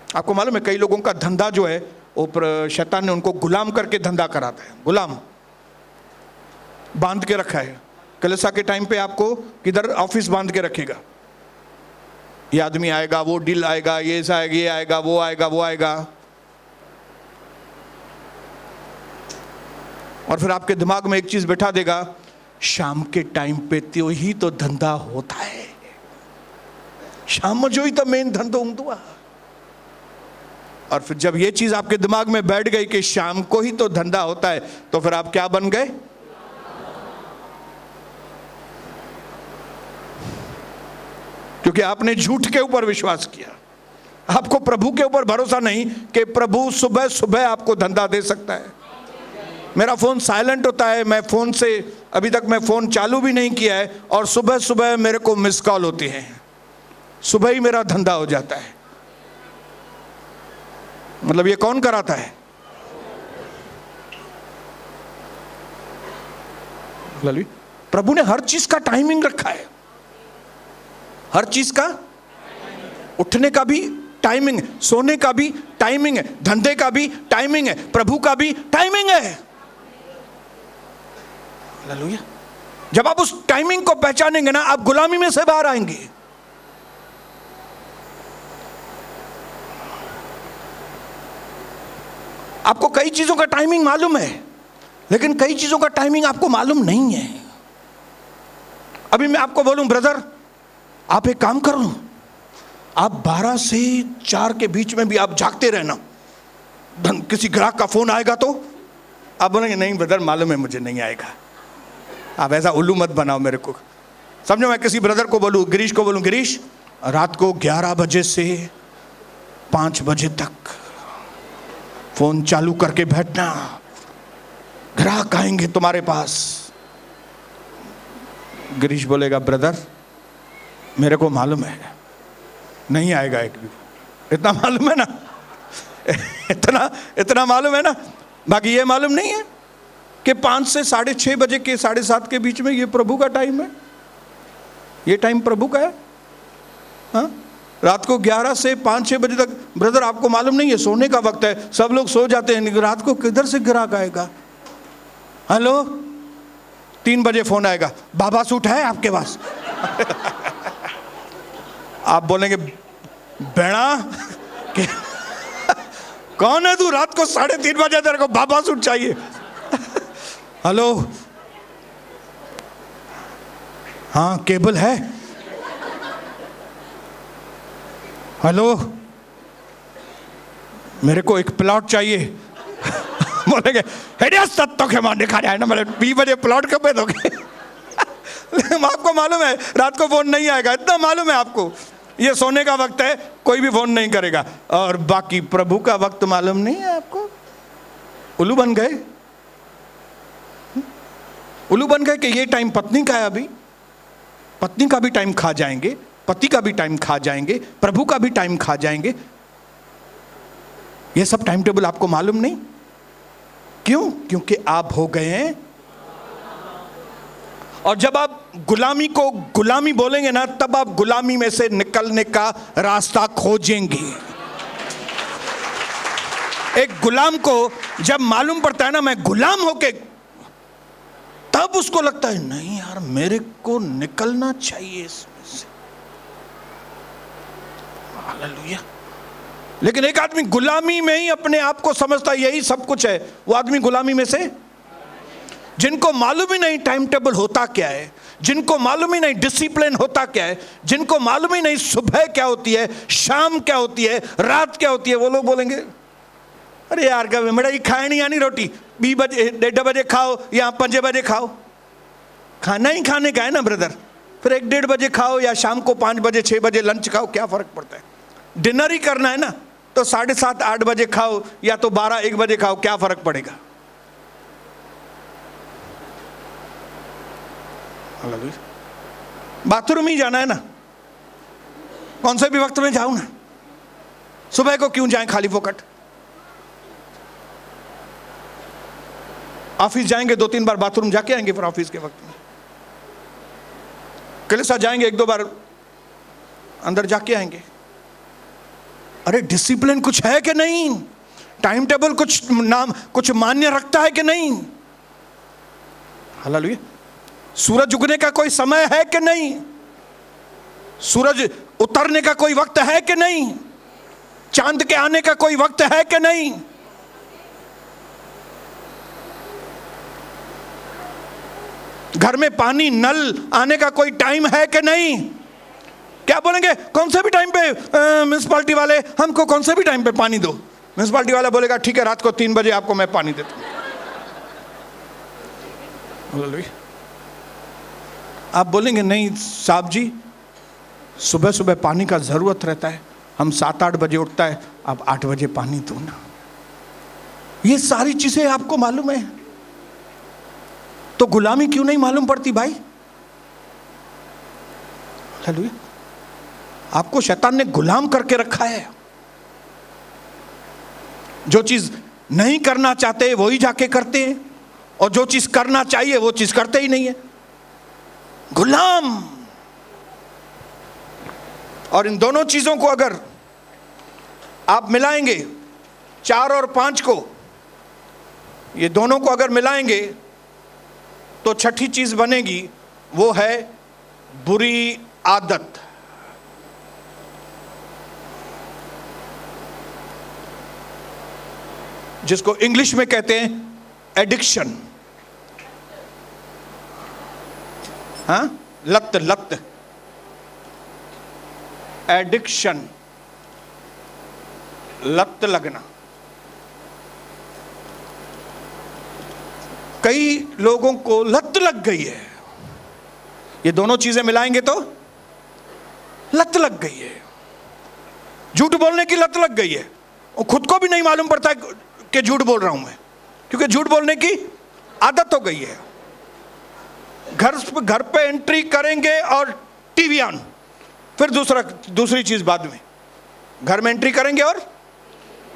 आपको मालूम है कई लोगों का धंधा जो है वो शैतान ने उनको गुलाम करके धंधा कराता है, गुलाम बांध के रखा है। कलीसिया के टाइम पे आपको किधर ऑफिस बांध के रखेगा, ये आदमी आएगा, वो डील आएगा, ये आएगा, वो आएगा, वो आएगा, और फिर आपके दिमाग में एक चीज बैठा देगा, शाम के टाइम पे तो ही तो धंधा होता है, शाम में जो ही तो मेन धंधो हुआ। और फिर जब ये चीज आपके दिमाग में बैठ गई कि शाम को ही तो धंधा होता है, तो फिर आप क्या बन गए? क्योंकि आपने झूठ के ऊपर विश्वास किया। आपको प्रभु के ऊपर भरोसा नहीं कि प्रभु सुबह सुबह आपको धंधा दे सकता है। मेरा फोन साइलेंट होता है, मैं फोन से अभी तक मैं फोन चालू भी नहीं किया है, और सुबह सुबह मेरे को मिस कॉल होती है, सुबह ही मेरा धंधा हो जाता है। मतलब ये कौन कराता है? प्रभु ने हर चीज का टाइमिंग रखा है, हर चीज का, उठने का भी टाइमिंग है, सोने का भी टाइमिंग है, धंधे का भी टाइमिंग है, प्रभु का भी टाइमिंग है। हालेलुया। जब आप उस टाइमिंग को पहचानेंगे ना, आप गुलामी में से बाहर आएंगे। आपको कई चीजों का टाइमिंग मालूम है, लेकिन कई चीजों का टाइमिंग आपको मालूम नहीं है। अभी मैं आपको बोलूं, ब्रदर आप एक काम करो, आप 12 से 4 के बीच में भी आप जागते रहना। किसी ग्राहक का फोन आएगा तो आप बोलेंगे नहीं ब्रदर मालूम है मुझे नहीं आएगा। आप ऐसा उल्लू मत बनाओ मेरे को। समझो मैं किसी ब्रदर को बोलूं, गिरीश को बोलूं, गिरीश रात को 11 बजे से 5 बजे तक फोन चालू करके बैठना, ग्राहक आएंगे तुम्हारे पास। गिरीश बोलेगा ब्रदर मेरे को मालूम है नहीं आएगा एक भी, इतना मालूम है ना, इतना मालूम है ना। बाकी ये मालूम नहीं है कि 5 से 6:30 बजे के 7:30 के बीच में ये प्रभु का टाइम है, ये टाइम प्रभु का है। हाँ, रात को 11 से 5-6 बजे तक ब्रदर आपको मालूम नहीं है सोने का वक्त है, सब लोग सो जाते हैं, रात को किधर से ग्राहक आएगा? हेलो 3 बजे फोन आएगा, बाबा सूट है आपके पास? आप बोलेंगे बेड़ा कौन है तू, रात को 3:30 बजे तेरे को बाबा सूट चाहिए? हेलो हाँ केबल है? हेलो मेरे को एक प्लॉट चाहिए। बोलेंगे तत्व के मारने खा जाए ना, मेरे 20 बजे प्लॉट कब पे दोगे? आपको मालूम है रात को फोन नहीं आएगा, इतना मालूम है आपको। ये सोने का वक्त है, कोई भी फोन नहीं करेगा, और बाकी प्रभु का वक्त मालूम नहीं है आपको। उल्लू बन गए, उल्लू बन गए कि ये टाइम पत्नी का है, अभी पत्नी का भी टाइम खा जाएंगे, पति का भी टाइम खा जाएंगे, प्रभु का भी टाइम खा जाएंगे। ये सब टाइम टेबल आपको मालूम नहीं। क्यों? क्योंकि आप हो गए हैं। और जब आप गुलामी को गुलामी बोलेंगे ना, तब आप गुलामी में से निकलने का रास्ता खोजेंगे। एक गुलाम को जब मालूम पड़ता है ना मैं गुलाम होके, तब उसको लगता है नहीं यार मेरे को निकलना चाहिए इसमें से। हालेलुया। लेकिन एक आदमी गुलामी में ही अपने आप को समझता है यही सब कुछ है, वो आदमी गुलामी में से, जिनको मालूम ही नहीं टाइम टेबल होता क्या है, जिनको मालूम ही नहीं डिसिप्लिन होता क्या है, जिनको मालूम ही नहीं सुबह क्या होती है, शाम क्या होती है, रात क्या होती है, वो लोग बोलेंगे अरे यार कभी मेरा ही खाए नहीं आनी रोटी, 20 बजे 1:30 बजे खाओ या 5 बजे खाओ। खाना ही खाने का है ना ब्रदर, फिर 1-1:30 बजे खाओ या शाम को 5 बजे 6 बजे लंच खाओ, क्या फर्क पड़ता है? डिनर ही करना है ना, तो 7:30-8 बजे खाओ या तो 12-1 बजे खाओ, क्या फर्क पड़ेगा? बाथरूम ही जाना है ना, कौन से भी वक्त में जाओ ना, सुबह को क्यों जाएं खाली फोकट? ऑफिस जाएंगे 2-3 बार बाथरूम जाके आएंगे, फिर ऑफिस के वक्त में कलीसिया जाएंगे 1-2 बार अंदर जाके आएंगे। अरे डिसिप्लिन कुछ है कि नहीं, टाइम टेबल कुछ मान्य रखता है कि नहीं, हालेलुया। सूरज उगने का कोई समय है कि नहीं, सूरज उतरने का कोई वक्त है कि नहीं, चांद के आने का कोई वक्त है कि नहीं। घर में पानी नल आने का कोई टाइम है कि नहीं। क्या बोलेंगे, कौन से भी टाइम पे म्युनिसिपालिटी वाले हमको कौन से भी टाइम पे पानी दो। म्युनिसिपालिटी वाला बोलेगा ठीक है, रात को 3 बजे आपको मैं पानी देता हूं। आप बोलेंगे नहीं साहब जी, सुबह सुबह पानी का जरूरत रहता है, हम 7-8 बजे उठता है, आप 8 बजे पानी दो ना। ये सारी चीजें आपको मालूम है, तो गुलामी क्यों नहीं मालूम पड़ती भाई। हालेलुया। आपको शैतान ने गुलाम करके रखा है, जो चीज नहीं करना चाहते वही जाके करते हैं, और जो चीज करना चाहिए वो चीज करते ही नहीं है, गुलाम। और इन दोनों चीजों को अगर आप मिलाएंगे, 4 और 5 को, ये दोनों को अगर मिलाएंगे तो छठी चीज बनेगी, वो है बुरी आदत। जिसको इंग्लिश में कहते हैं एडिक्शन। हाँ, लत एडिक्शन, लत लगना। कई लोगों को लत लग गई है, ये दोनों चीजें मिलाएंगे तो लत लग गई है। झूठ बोलने की लत लग गई है, और खुद को भी नहीं मालूम पड़ता है कि झूठ बोल रहा हूं मैं, क्योंकि झूठ बोलने की आदत हो गई है। घर पे एंट्री करेंगे और टीवी ऑन, फिर दूसरी चीज बाद में। घर में एंट्री करेंगे और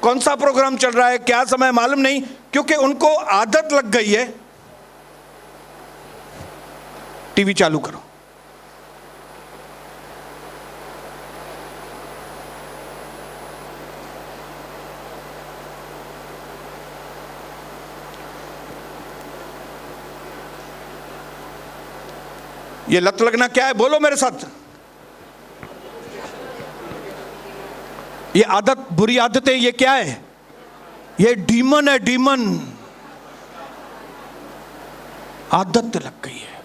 कौन सा प्रोग्राम चल रहा है, क्या समय मालूम नहीं, क्योंकि उनको आदत लग गई है। टीवी चालू करो, ये लत लगना क्या है, बोलो मेरे साथ। ये आदत, बुरी आदतें, ये क्या है, ये डीमन है, डीमन। आदत लग गई है।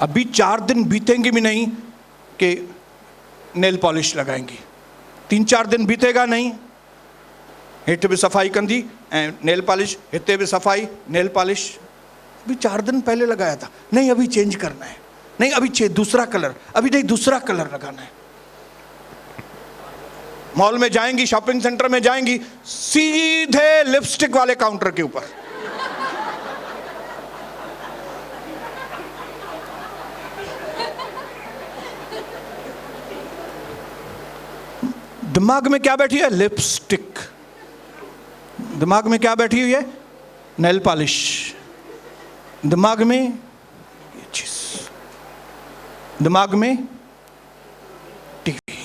अभी 4 दिन बीतेंगे भी नहीं कि नेल पॉलिश लगाएंगी, 3-4 दिन बीतेगा नहीं, हेठ भी सफाई कंदी नेल पॉलिश, हिते भी सफाई नेल पॉलिश। अभी 4 दिन पहले लगाया था, नहीं अभी चेंज करना है, नहीं अभी दूसरा कलर, अभी नहीं दूसरा कलर लगाना है। मॉल में जाएंगी, शॉपिंग सेंटर में जाएंगी, सीधे लिपस्टिक वाले काउंटर के ऊपर। दिमाग में क्या बैठी है, लिपस्टिक। दिमाग में क्या बैठी हुई है, नेल पॉलिश। दिमाग में ये चीज, दिमाग में टीवी,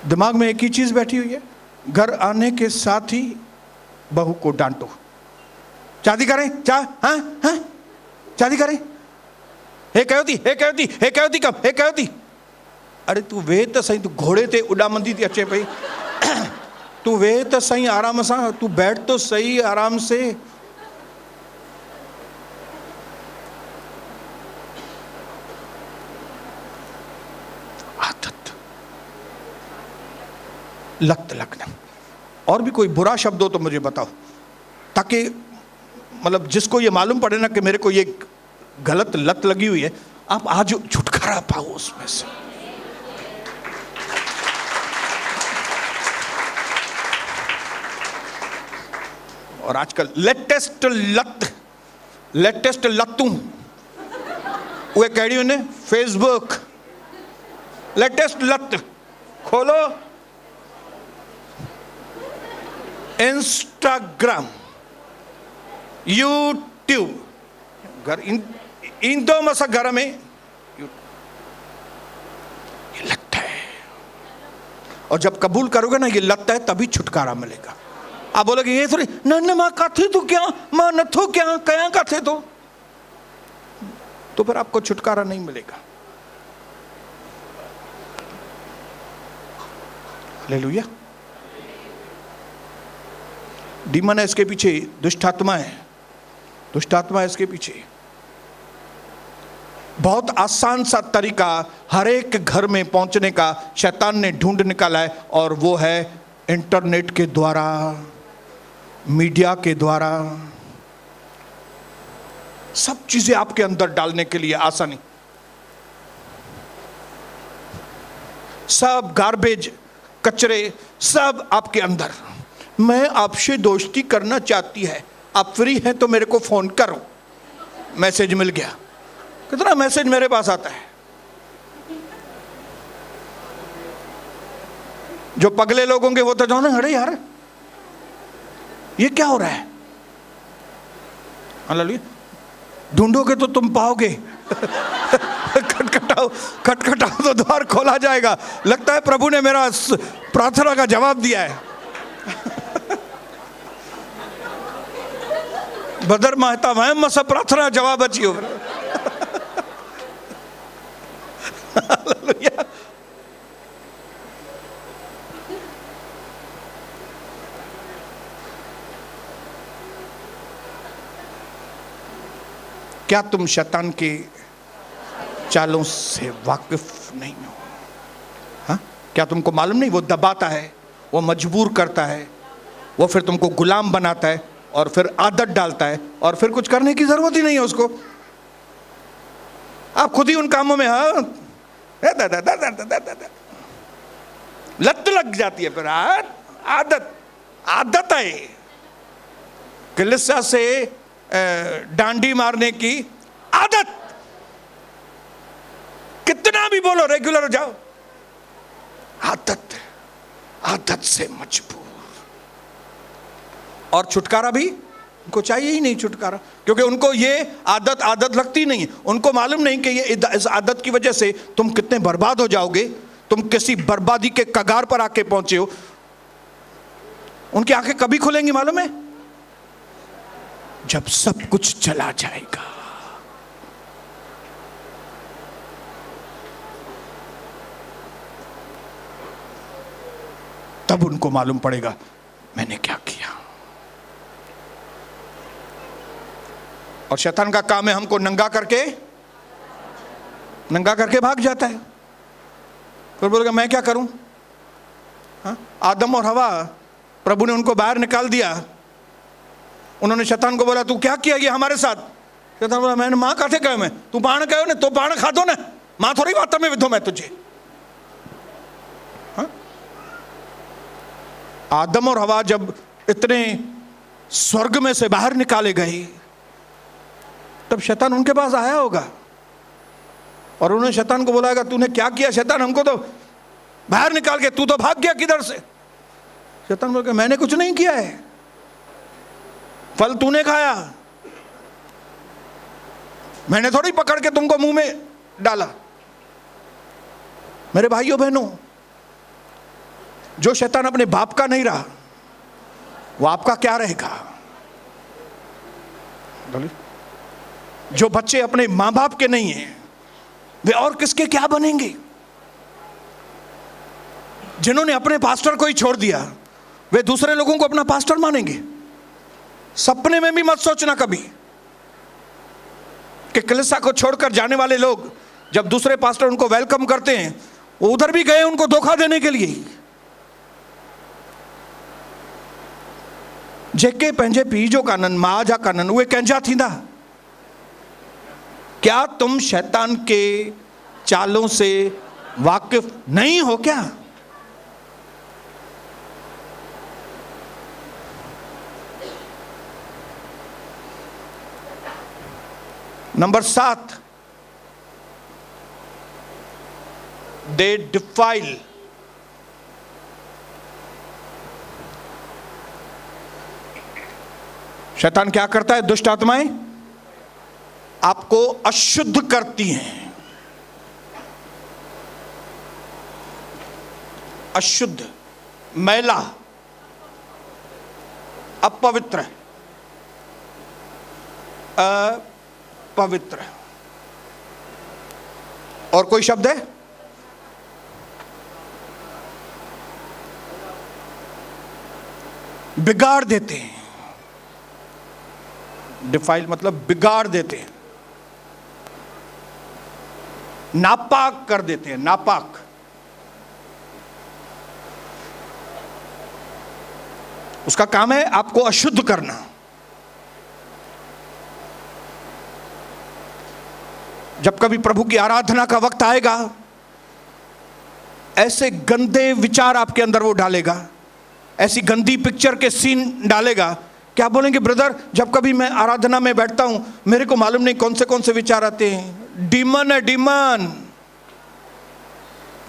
दिमाग में एक ही चीज बैठी हुई है, घर आने के साथ ही बहू को डांटो, शादी करें, हाँ हाँ शादी करें, हे कयोती कब। अरे तू वे तो सही, तू घोड़े ते उड़ामंदी थी अचे पई, तू वे तो सही आराम सां, तू बैठ तो सही आराम से। आदत, लत लगना। और भी कोई बुरा शब्द हो तो मुझे बताओ, ताकि मतलब जिसको ये मालूम पड़े ना कि मेरे को ये गलत लत लगी हुई है, आप आज छुटकारा पाओ उसमें से। और आजकल लेटेस्ट लत्तू वे कड़ी ने फेसबुक, लेटेस्ट लत खोलो, इंस्टाग्राम, यूट्यूब, घर इन तो मसा घर में और जब कबूल करोगे ना ये लगता है तभी छुटकारा मिलेगा। आप बोलोगे ये थोड़ी न मां काथे तो क्या मां नथो क्या कया काथे तो फिर आपको छुटकारा नहीं मिलेगा। हालेलुया। डीमन है इसके पीछे, दुष्ट आत्मा है, दुष्ट आत्मा है इसके पीछे। बहुत आसान सा तरीका हर एक घर में पहुंचने का शैतान ने ढूंढ निकाला है, और वो है इंटरनेट के द्वारा, मीडिया के द्वारा, सब चीजें आपके अंदर डालने के लिए आसानी, सब गार्बेज कचरे सब आपके अंदर। मैं आपसे दोस्ती करना चाहती है, आप फ्री हैं तो मेरे को फोन करो, मैसेज मिल गया। कितना मैसेज मेरे पास आता है। जो पगले लोग होंगे वो तो जाने अरे यार ये क्या हो रहा है। हालेलुया। ढूंढोगे तो तुम पाओगे। खटखटाओ खटखटाओ तो द्वार खोला जाएगा। लगता है प्रभु ने मेरा प्रार्थना का जवाब दिया है। बदर महता वह मस प्रार्थना जवाब अचियो। हालेलुया। क्या तुम शैतान के चालों से वाकिफ नहीं हो? हाँ, क्या तुमको मालूम नहीं? वो दबाता है, वो मजबूर करता है, वो फिर तुमको गुलाम बनाता है और फिर आदत डालता है और फिर कुछ करने की जरूरत ही नहीं है उसको। आप खुद ही उन कामों में लत लग जाती है। फिर आदत है कलीसिया से डांडी मारने की आदत। कितना भी बोलो रेगुलर हो जाओ, आदत से मजबूर। और छुटकारा भी उनको चाहिए ही नहीं छुटकारा, क्योंकि उनको ये आदत लगती नहीं है। उनको मालूम नहीं कि ये इस आदत की वजह से तुम कितने बर्बाद हो जाओगे, तुम किसी बर्बादी के कगार पर आके पहुंचे हो। उनकी आंखें कभी खुलेंगी मालूम है? जब सब कुछ चला जाएगा। तब उनको मालूम पड़ेगा मैंने क्या किया। और शैतान का काम है हमको नंगा करके भाग जाता है। फिर बोलेगा मैं क्या करूं? हाँ? आदम और हवा, प्रभु ने उनको बाहर निकाल दिया। उन्होंने शैतान को बोला तू क्या किया ये हमारे साथ? शैतान बोला मैंने मां काथे कहो मैं, तू पाण कहो ना तो पाण खा दो ना, मां थोड़ी बात में विधो मैं तुझे। हाँ? आदम और हवा जब इतने स्वर्ग में से बाहर निकाले गए तब शैतान उनके पास आया होगा और उन्होंने शैतान को बोलाएगा तूने क्या किया शैतान? हमको तो बाहर निकाल के तू तो भाग गया किधर से? शैतान बोल के मैंने कुछ नहीं किया है, फल तूने खाया, मैंने थोड़ी पकड़ के तुमको मुंह में डाला। मेरे भाइयों बहनों, जो शैतान अपने बाप का नहीं रहा वो आपका क्या रहेगा? जो बच्चे अपने मां बाप के नहीं हैं वे और किसके क्या बनेंगे? जिन्होंने अपने पास्टर को ही छोड़ दिया वे दूसरे लोगों को अपना पास्टर मानेंगे। सपने में भी मत सोचना कभी कि कलीसिया को छोड़कर जाने वाले लोग जब दूसरे पास्टर उनको वेलकम करते हैं वो उधर भी गए उनको धोखा देने के लिए। जेके पंहिंजे पीउ जो कानन मां जा कानन उहे कंहिंजा थींदा। क्या तुम शैतान के चालों से वाकिफ नहीं हो क्या? नंबर 7, दे डिफाइल। शैतान क्या करता है? दुष्ट आत्माएं आपको अशुद्ध करती हैं। अशुद्ध, मैला, अपवित्र, अपवित्र। और कोई शब्द है? बिगाड़ देते हैं। डिफाइल मतलब बिगाड़ देते हैं, नापाक कर देते हैं, नापाक। उसका काम है आपको अशुद्ध करना। जब कभी प्रभु की आराधना का वक्त आएगा, ऐसे गंदे विचार आपके अंदर वो डालेगा, ऐसी गंदी पिक्चर के सीन डालेगा। क्या बोलेंगे ब्रदर, जब कभी मैं आराधना में बैठता हूं मेरे को मालूम नहीं कौन से विचार आते हैं। डीमन है, डीमन,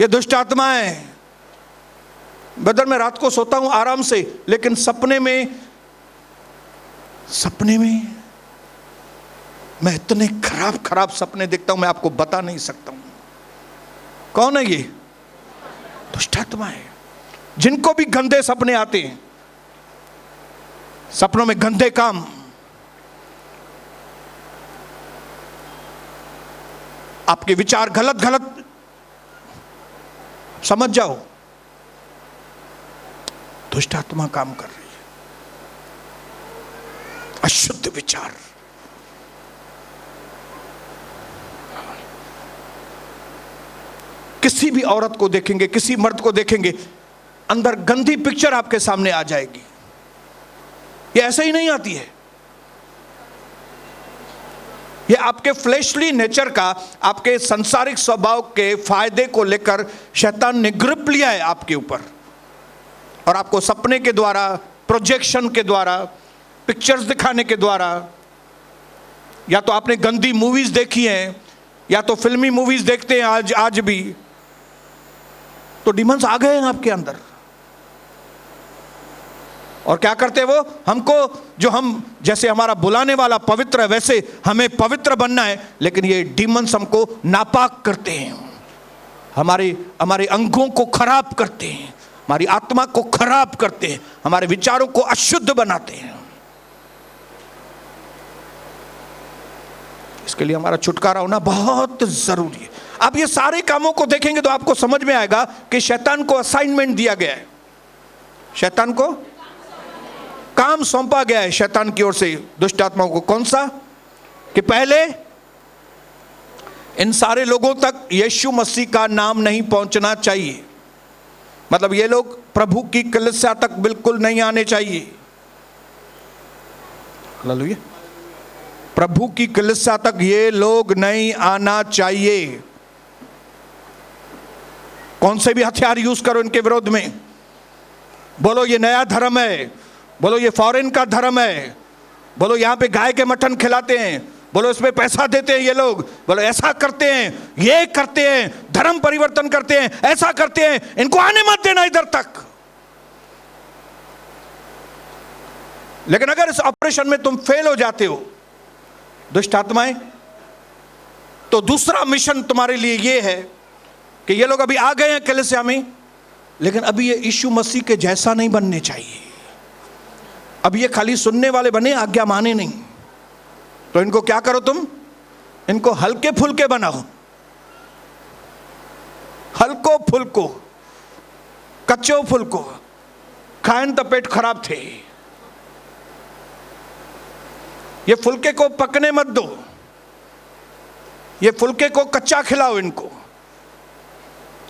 ये दुष्ट आत्मा है। ब्रदर मैं रात को सोता हूं आराम से, लेकिन सपने में मैं इतने खराब खराब सपने देखता हूं, मैं आपको बता नहीं सकता हूं। कौन है ये? दुष्ट आत्मा है। जिनको भी गंदे सपने आते हैं, सपनों में गंदे काम, आपके विचार गलत गलत, समझ जाओ दुष्ट आत्मा काम कर रही है। अशुद्ध विचार। किसी भी औरत को देखेंगे, किसी मर्द को देखेंगे, अंदर गंदी पिक्चर आपके सामने आ जाएगी। ये ऐसे ही नहीं आती है, ये आपके फ्लैशली नेचर का, आपके संसारिक स्वभाव के फायदे को लेकर शैतान ने ग्रिप लिया है आपके ऊपर, और आपको सपने के द्वारा, प्रोजेक्शन के द्वारा, पिक्चर्स दिखाने के द्वारा, या तो आपने गंदी मूवीज देखी हैं, या तो फिल्मी मूवीज देखते हैं आज भी, तो डिमंस आ गए हैं आपके अंदर। और क्या करते हैं वो? हमको, जो हम जैसे हमारा बुलाने वाला पवित्र है वैसे हमें पवित्र बनना है, लेकिन ये डीमंस हमको नापाक करते हैं, हमारे अंगों को खराब करते हैं, हमारी आत्मा को खराब करते हैं, हमारे विचारों को अशुद्ध बनाते हैं। इसके लिए हमारा छुटकारा होना बहुत जरूरी है। आप ये सारे कामों को देखेंगे तो आपको समझ में आएगा कि शैतान को असाइनमेंट दिया गया है, शैतान को काम सौंपा गया है शैतान की ओर से दुष्ट आत्माओं को। कौन सा? कि पहले इन सारे लोगों तक यीशु मसीह का नाम नहीं पहुंचना चाहिए, मतलब ये लोग प्रभु की कलीसिया तक बिल्कुल नहीं आने चाहिए। हालेलुया। प्रभु की कलीसिया तक ये लोग नहीं आना चाहिए। कौन से भी हथियार यूज करो इनके विरोध में, बोलो ये नया धर्म है, बोलो ये फॉरेन का धर्म है, बोलो यहां पे गाय के मटन खिलाते हैं, बोलो इसमें पैसा देते हैं ये लोग, बोलो ऐसा करते हैं, ये करते हैं, धर्म परिवर्तन करते हैं, ऐसा करते हैं, इनको आने मत देना इधर तक। लेकिन अगर इस ऑपरेशन में तुम फेल हो जाते हो दुष्ट आत्माएं, तो दूसरा मिशन तुम्हारे लिए ये है कि ये लोग अभी आ गए हैं कलीसिया में, लेकिन अभी ये यीशु मसीह के जैसा नहीं बनने चाहिए। अब ये खाली सुनने वाले बने, आज्ञा माने नहीं। तो इनको क्या करो तुम? इनको हल्के फुल्के बनाओ, हल्को फुल्को, कच्चो फुल्को, खाएं तो पेट खराब थे। ये फुल्के को पकने मत दो, ये फुल्के को कच्चा खिलाओ इनको।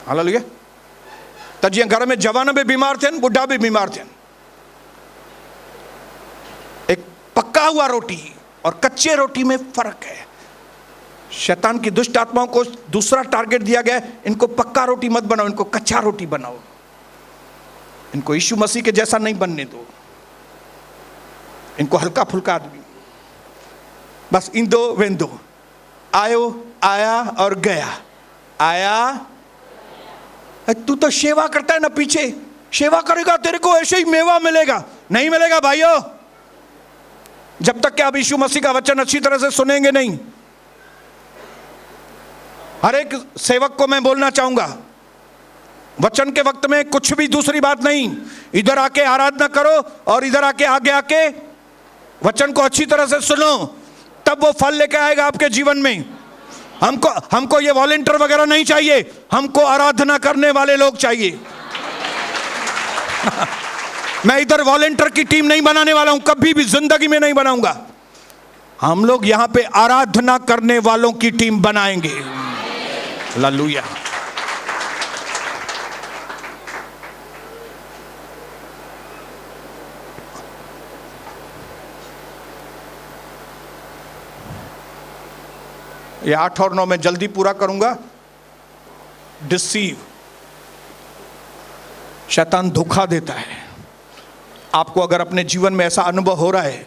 हालेलुया। तजिए घर में जवान भी बीमार थे, बुढ़ा भी बीमार थे। एक पक्का हुआ रोटी और कच्चे रोटी में फर्क है। शैतान की दुष्ट आत्माओं को दूसरा टारगेट दिया गया है, इनको पक्का रोटी मत बनाओ, इनको कच्चा रोटी बनाओ, इनको यीशु मसीह के जैसा नहीं बनने दो, इनको हल्का फुल्का आदमी, बस इंदो वेंदो, आयो आया और गया, आया। तू तो सेवा करता है ना, पीछे सेवा करेगा तेरे को ऐसे ही मेवा मिलेगा। नहीं मिलेगा भाइयों, जब तक कि आप यीशु मसीह का वचन अच्छी तरह से सुनेंगे नहीं। हर एक सेवक को मैं बोलना चाहूंगा, वचन के वक्त में कुछ भी दूसरी बात नहीं, इधर आके आराधना करो और इधर आके आगे वचन को अच्छी तरह से सुनो, तब वो फल लेके आएगा आपके जीवन में। हमको ये वॉलंटियर वगैरह नहीं चाहिए, हमको आराधना करने वाले लोग चाहिए। मैं इधर वॉलंटियर की टीम नहीं बनाने वाला हूं, कभी भी जिंदगी में नहीं बनाऊंगा। हम लोग यहां पे आराधना करने वालों की टीम बनाएंगे। हालेलुया। ये 8 और 9 में जल्दी पूरा करूंगा। डिसीव, शैतान धोखा देता है आपको। अगर अपने जीवन में ऐसा अनुभव हो रहा है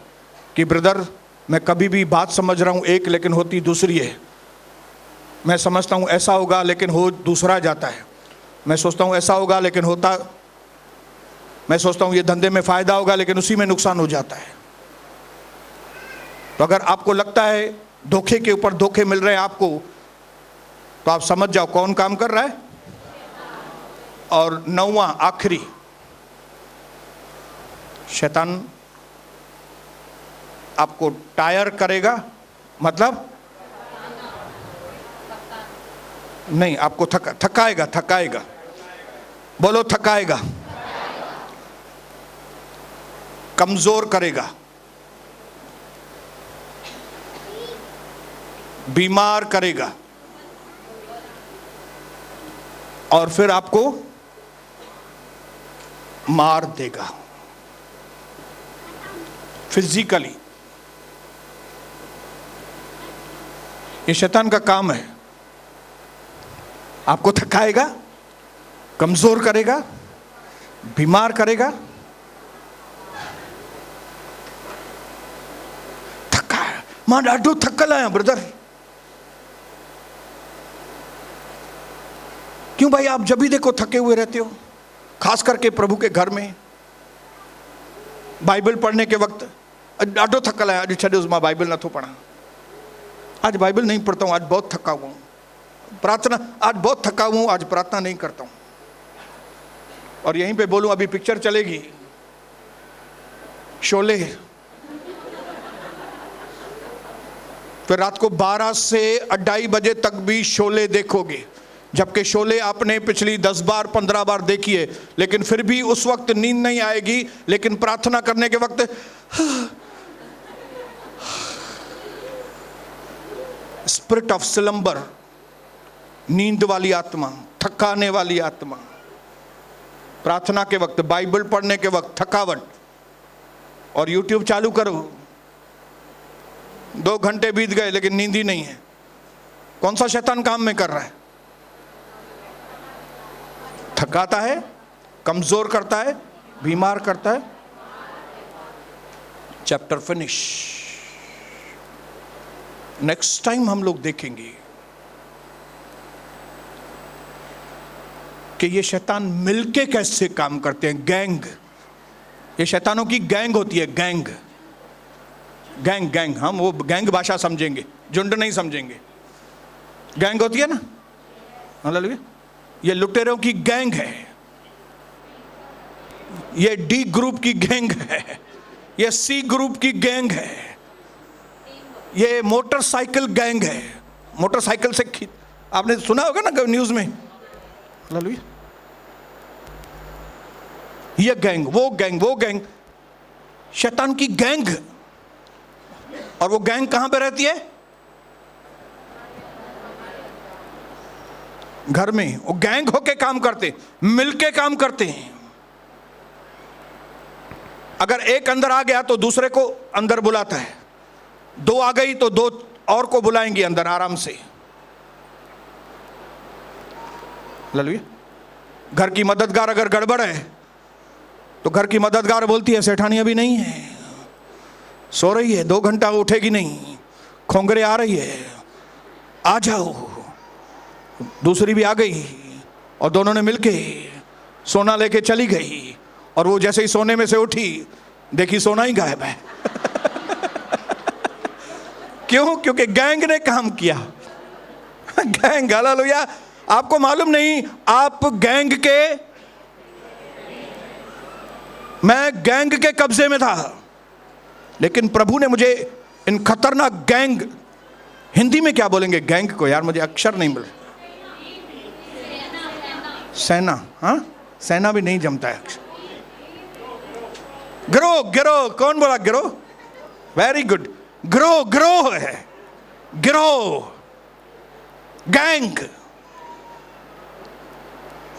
कि ब्रदर मैं कभी भी बात समझ रहा हूं एक, लेकिन होती दूसरी है। मैं समझता हूं ऐसा होगा लेकिन हो दूसरा जाता है। मैं सोचता हूं ऐसा होगा लेकिन होता, मैं सोचता हूं ये धंधे में फायदा होगा लेकिन उसी में नुकसान हो जाता है। तो अगर आपको लगता है धोखे के ऊपर धोखे मिल रहे हैं आपको, तो आप समझ जाओ कौन काम कर रहा है। और 9वां आखिरी, शैतान आपको टायर करेगा, मतलब नहीं, आपको थकाएगा। बोलो थकाएगा। कमजोर करेगा, बीमार करेगा, और फिर आपको मार देगा फिजिकली। ये शैतान का काम है। आपको थकाएगा, कमजोर करेगा, बीमार करेगा। थकाया, मां ॾाढो थकल आहियां ब्रदर। क्यों भाई, आप जब भी देखो थके हुए रहते हो, खास करके प्रभु के घर में बाइबल पढ़ने के वक्त। ॾाढो थकल आहियां, अॼु छॾियोसि, मां बाइबल नथो पढ़ां, आज बाइबल नहीं पढ़ता हूं, आज बहुत थका हुआ हूं। प्रार्थना, आज बहुत थका हुआ हूं, आज प्रार्थना नहीं करता हूं। और यहीं पे बोलूं, अभी पिक्चर चलेगी शोले, फिर रात को 12 से 2:30 बजे तक भी शोले देखोगे, जबकि शोले आपने पिछली 10 बार 15 बार देखी है, लेकिन फिर भी उस वक्त नींद नहीं आएगी। लेकिन प्रार्थना करने के वक्त स्पिरिट ऑफ स्लम्बर, नींद वाली आत्मा, थकाने वाली आत्मा। प्रार्थना के वक्त, बाइबल पढ़ने के वक्त थकावट, और यूट्यूब चालू करो, 2 घंटे बीत गए लेकिन नींद ही नहीं है। कौन सा शैतान काम में कर रहा है? थकाता है, कमजोर करता है, बीमार करता है। Chapter finish. नेक्स्ट टाइम हम लोग देखेंगे कि ये शैतान मिलके कैसे काम करते हैं। गैंग, ये शैतानों की गैंग होती है। गैंग हम वो गैंग भाषा समझेंगे, झुंड नहीं समझेंगे। गैंग होती है ना, हालेलुया। ये लुटेरों की गैंग है, ये डी ग्रुप की गैंग है, ये सी ग्रुप की गैंग है, ये मोटरसाइकिल गैंग है। मोटरसाइकिल से आपने सुना होगा ना न्यूज में, हालेलुया। ये गैंग, वो गैंग, शैतान की गैंग। और वो गैंग कहां पे रहती है? घर में। वो गैंग होके काम करते, मिलके काम करते हैं। अगर एक अंदर आ गया तो दूसरे को अंदर बुलाता है, 2 आ गई तो 2 और को बुलाएंगे अंदर आराम से। हालेलुया। घर की मददगार अगर गड़बड़ है तो घर की मददगार बोलती है सेठानी अभी नहीं है, सो रही है, 2 घंटा उठेगी नहीं, खोंगरे आ रही है, आ जाओ। दूसरी भी आ गई और दोनों ने मिलके सोना लेके चली गई। और वो जैसे ही सोने में से उठी, देखी सोना ही गायब है। क्यों? क्योंकि गैंग ने काम किया। Gang, hallelujah. आपको मालूम नहीं आप गैंग के, मैं गैंग के कब्जे में था, लेकिन प्रभु ने मुझे इन खतरनाक गैंग, हिंदी में क्या बोलेंगे गैंग को यार, मुझे अक्षर नहीं मिल, सेना, हाँ सेना भी नहीं जमता है अक्षर, गिरोह, गिरोह, कौन बोला गिरोह? वेरी गुड, गिरोह, गिरोह है, गिरोह, गैंग।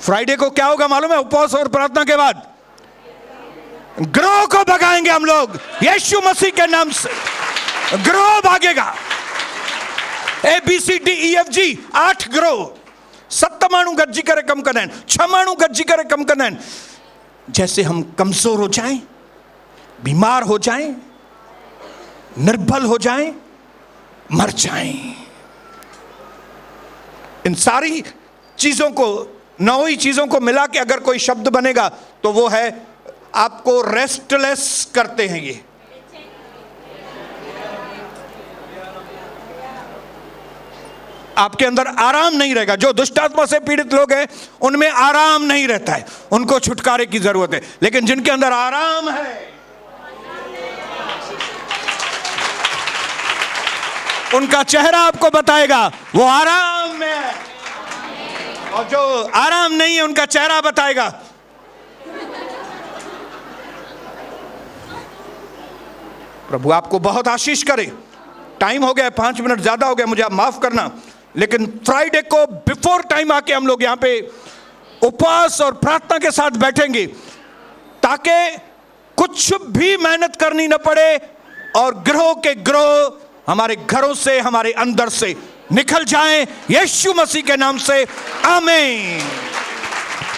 फ्राइडे को क्या होगा मालूम है? उपवास और प्रार्थना के बाद गिरोह को भगाएंगे हम लोग यीशु मसीह के नाम से, गिरोह भागेगा। ABCDEFG 8 गिरोह, 7 माण्हू गॾिजी करे कम कंदा आहिनि, 6 माण्हू गॾिजी करे कम कंदा आहिनि। जैसे हम कमजोर हो जाएं, बीमार हो जाएं, निर्बल हो जाएं, मर जाएं, इन सारी चीजों को, 9 ही चीजों को मिला के अगर कोई शब्द बनेगा तो वो है आपको रेस्टलेस करते हैं। ये आपके अंदर आराम नहीं रहेगा। जो दुष्ट आत्मा से पीड़ित लोग हैं उनमें आराम नहीं रहता है, उनको छुटकारे की जरूरत है। लेकिन जिनके अंदर आराम है, उनका चेहरा आपको बताएगा वो आराम में है, और जो आराम नहीं है उनका चेहरा बताएगा। प्रभु आपको बहुत आशीष करे। टाइम हो गया, 5 मिनट ज्यादा हो गया, मुझे आप माफ करना। लेकिन फ्राइडे को बिफोर टाइम आके हम लोग यहां पे उपवास और प्रार्थना के साथ बैठेंगे, ताकि कुछ भी मेहनत करनी न पड़े और ग्रहों के ग्रह हमारे घरों से, हमारे अंदर से निकल जाएं, यीशु मसीह के नाम से, आमीन।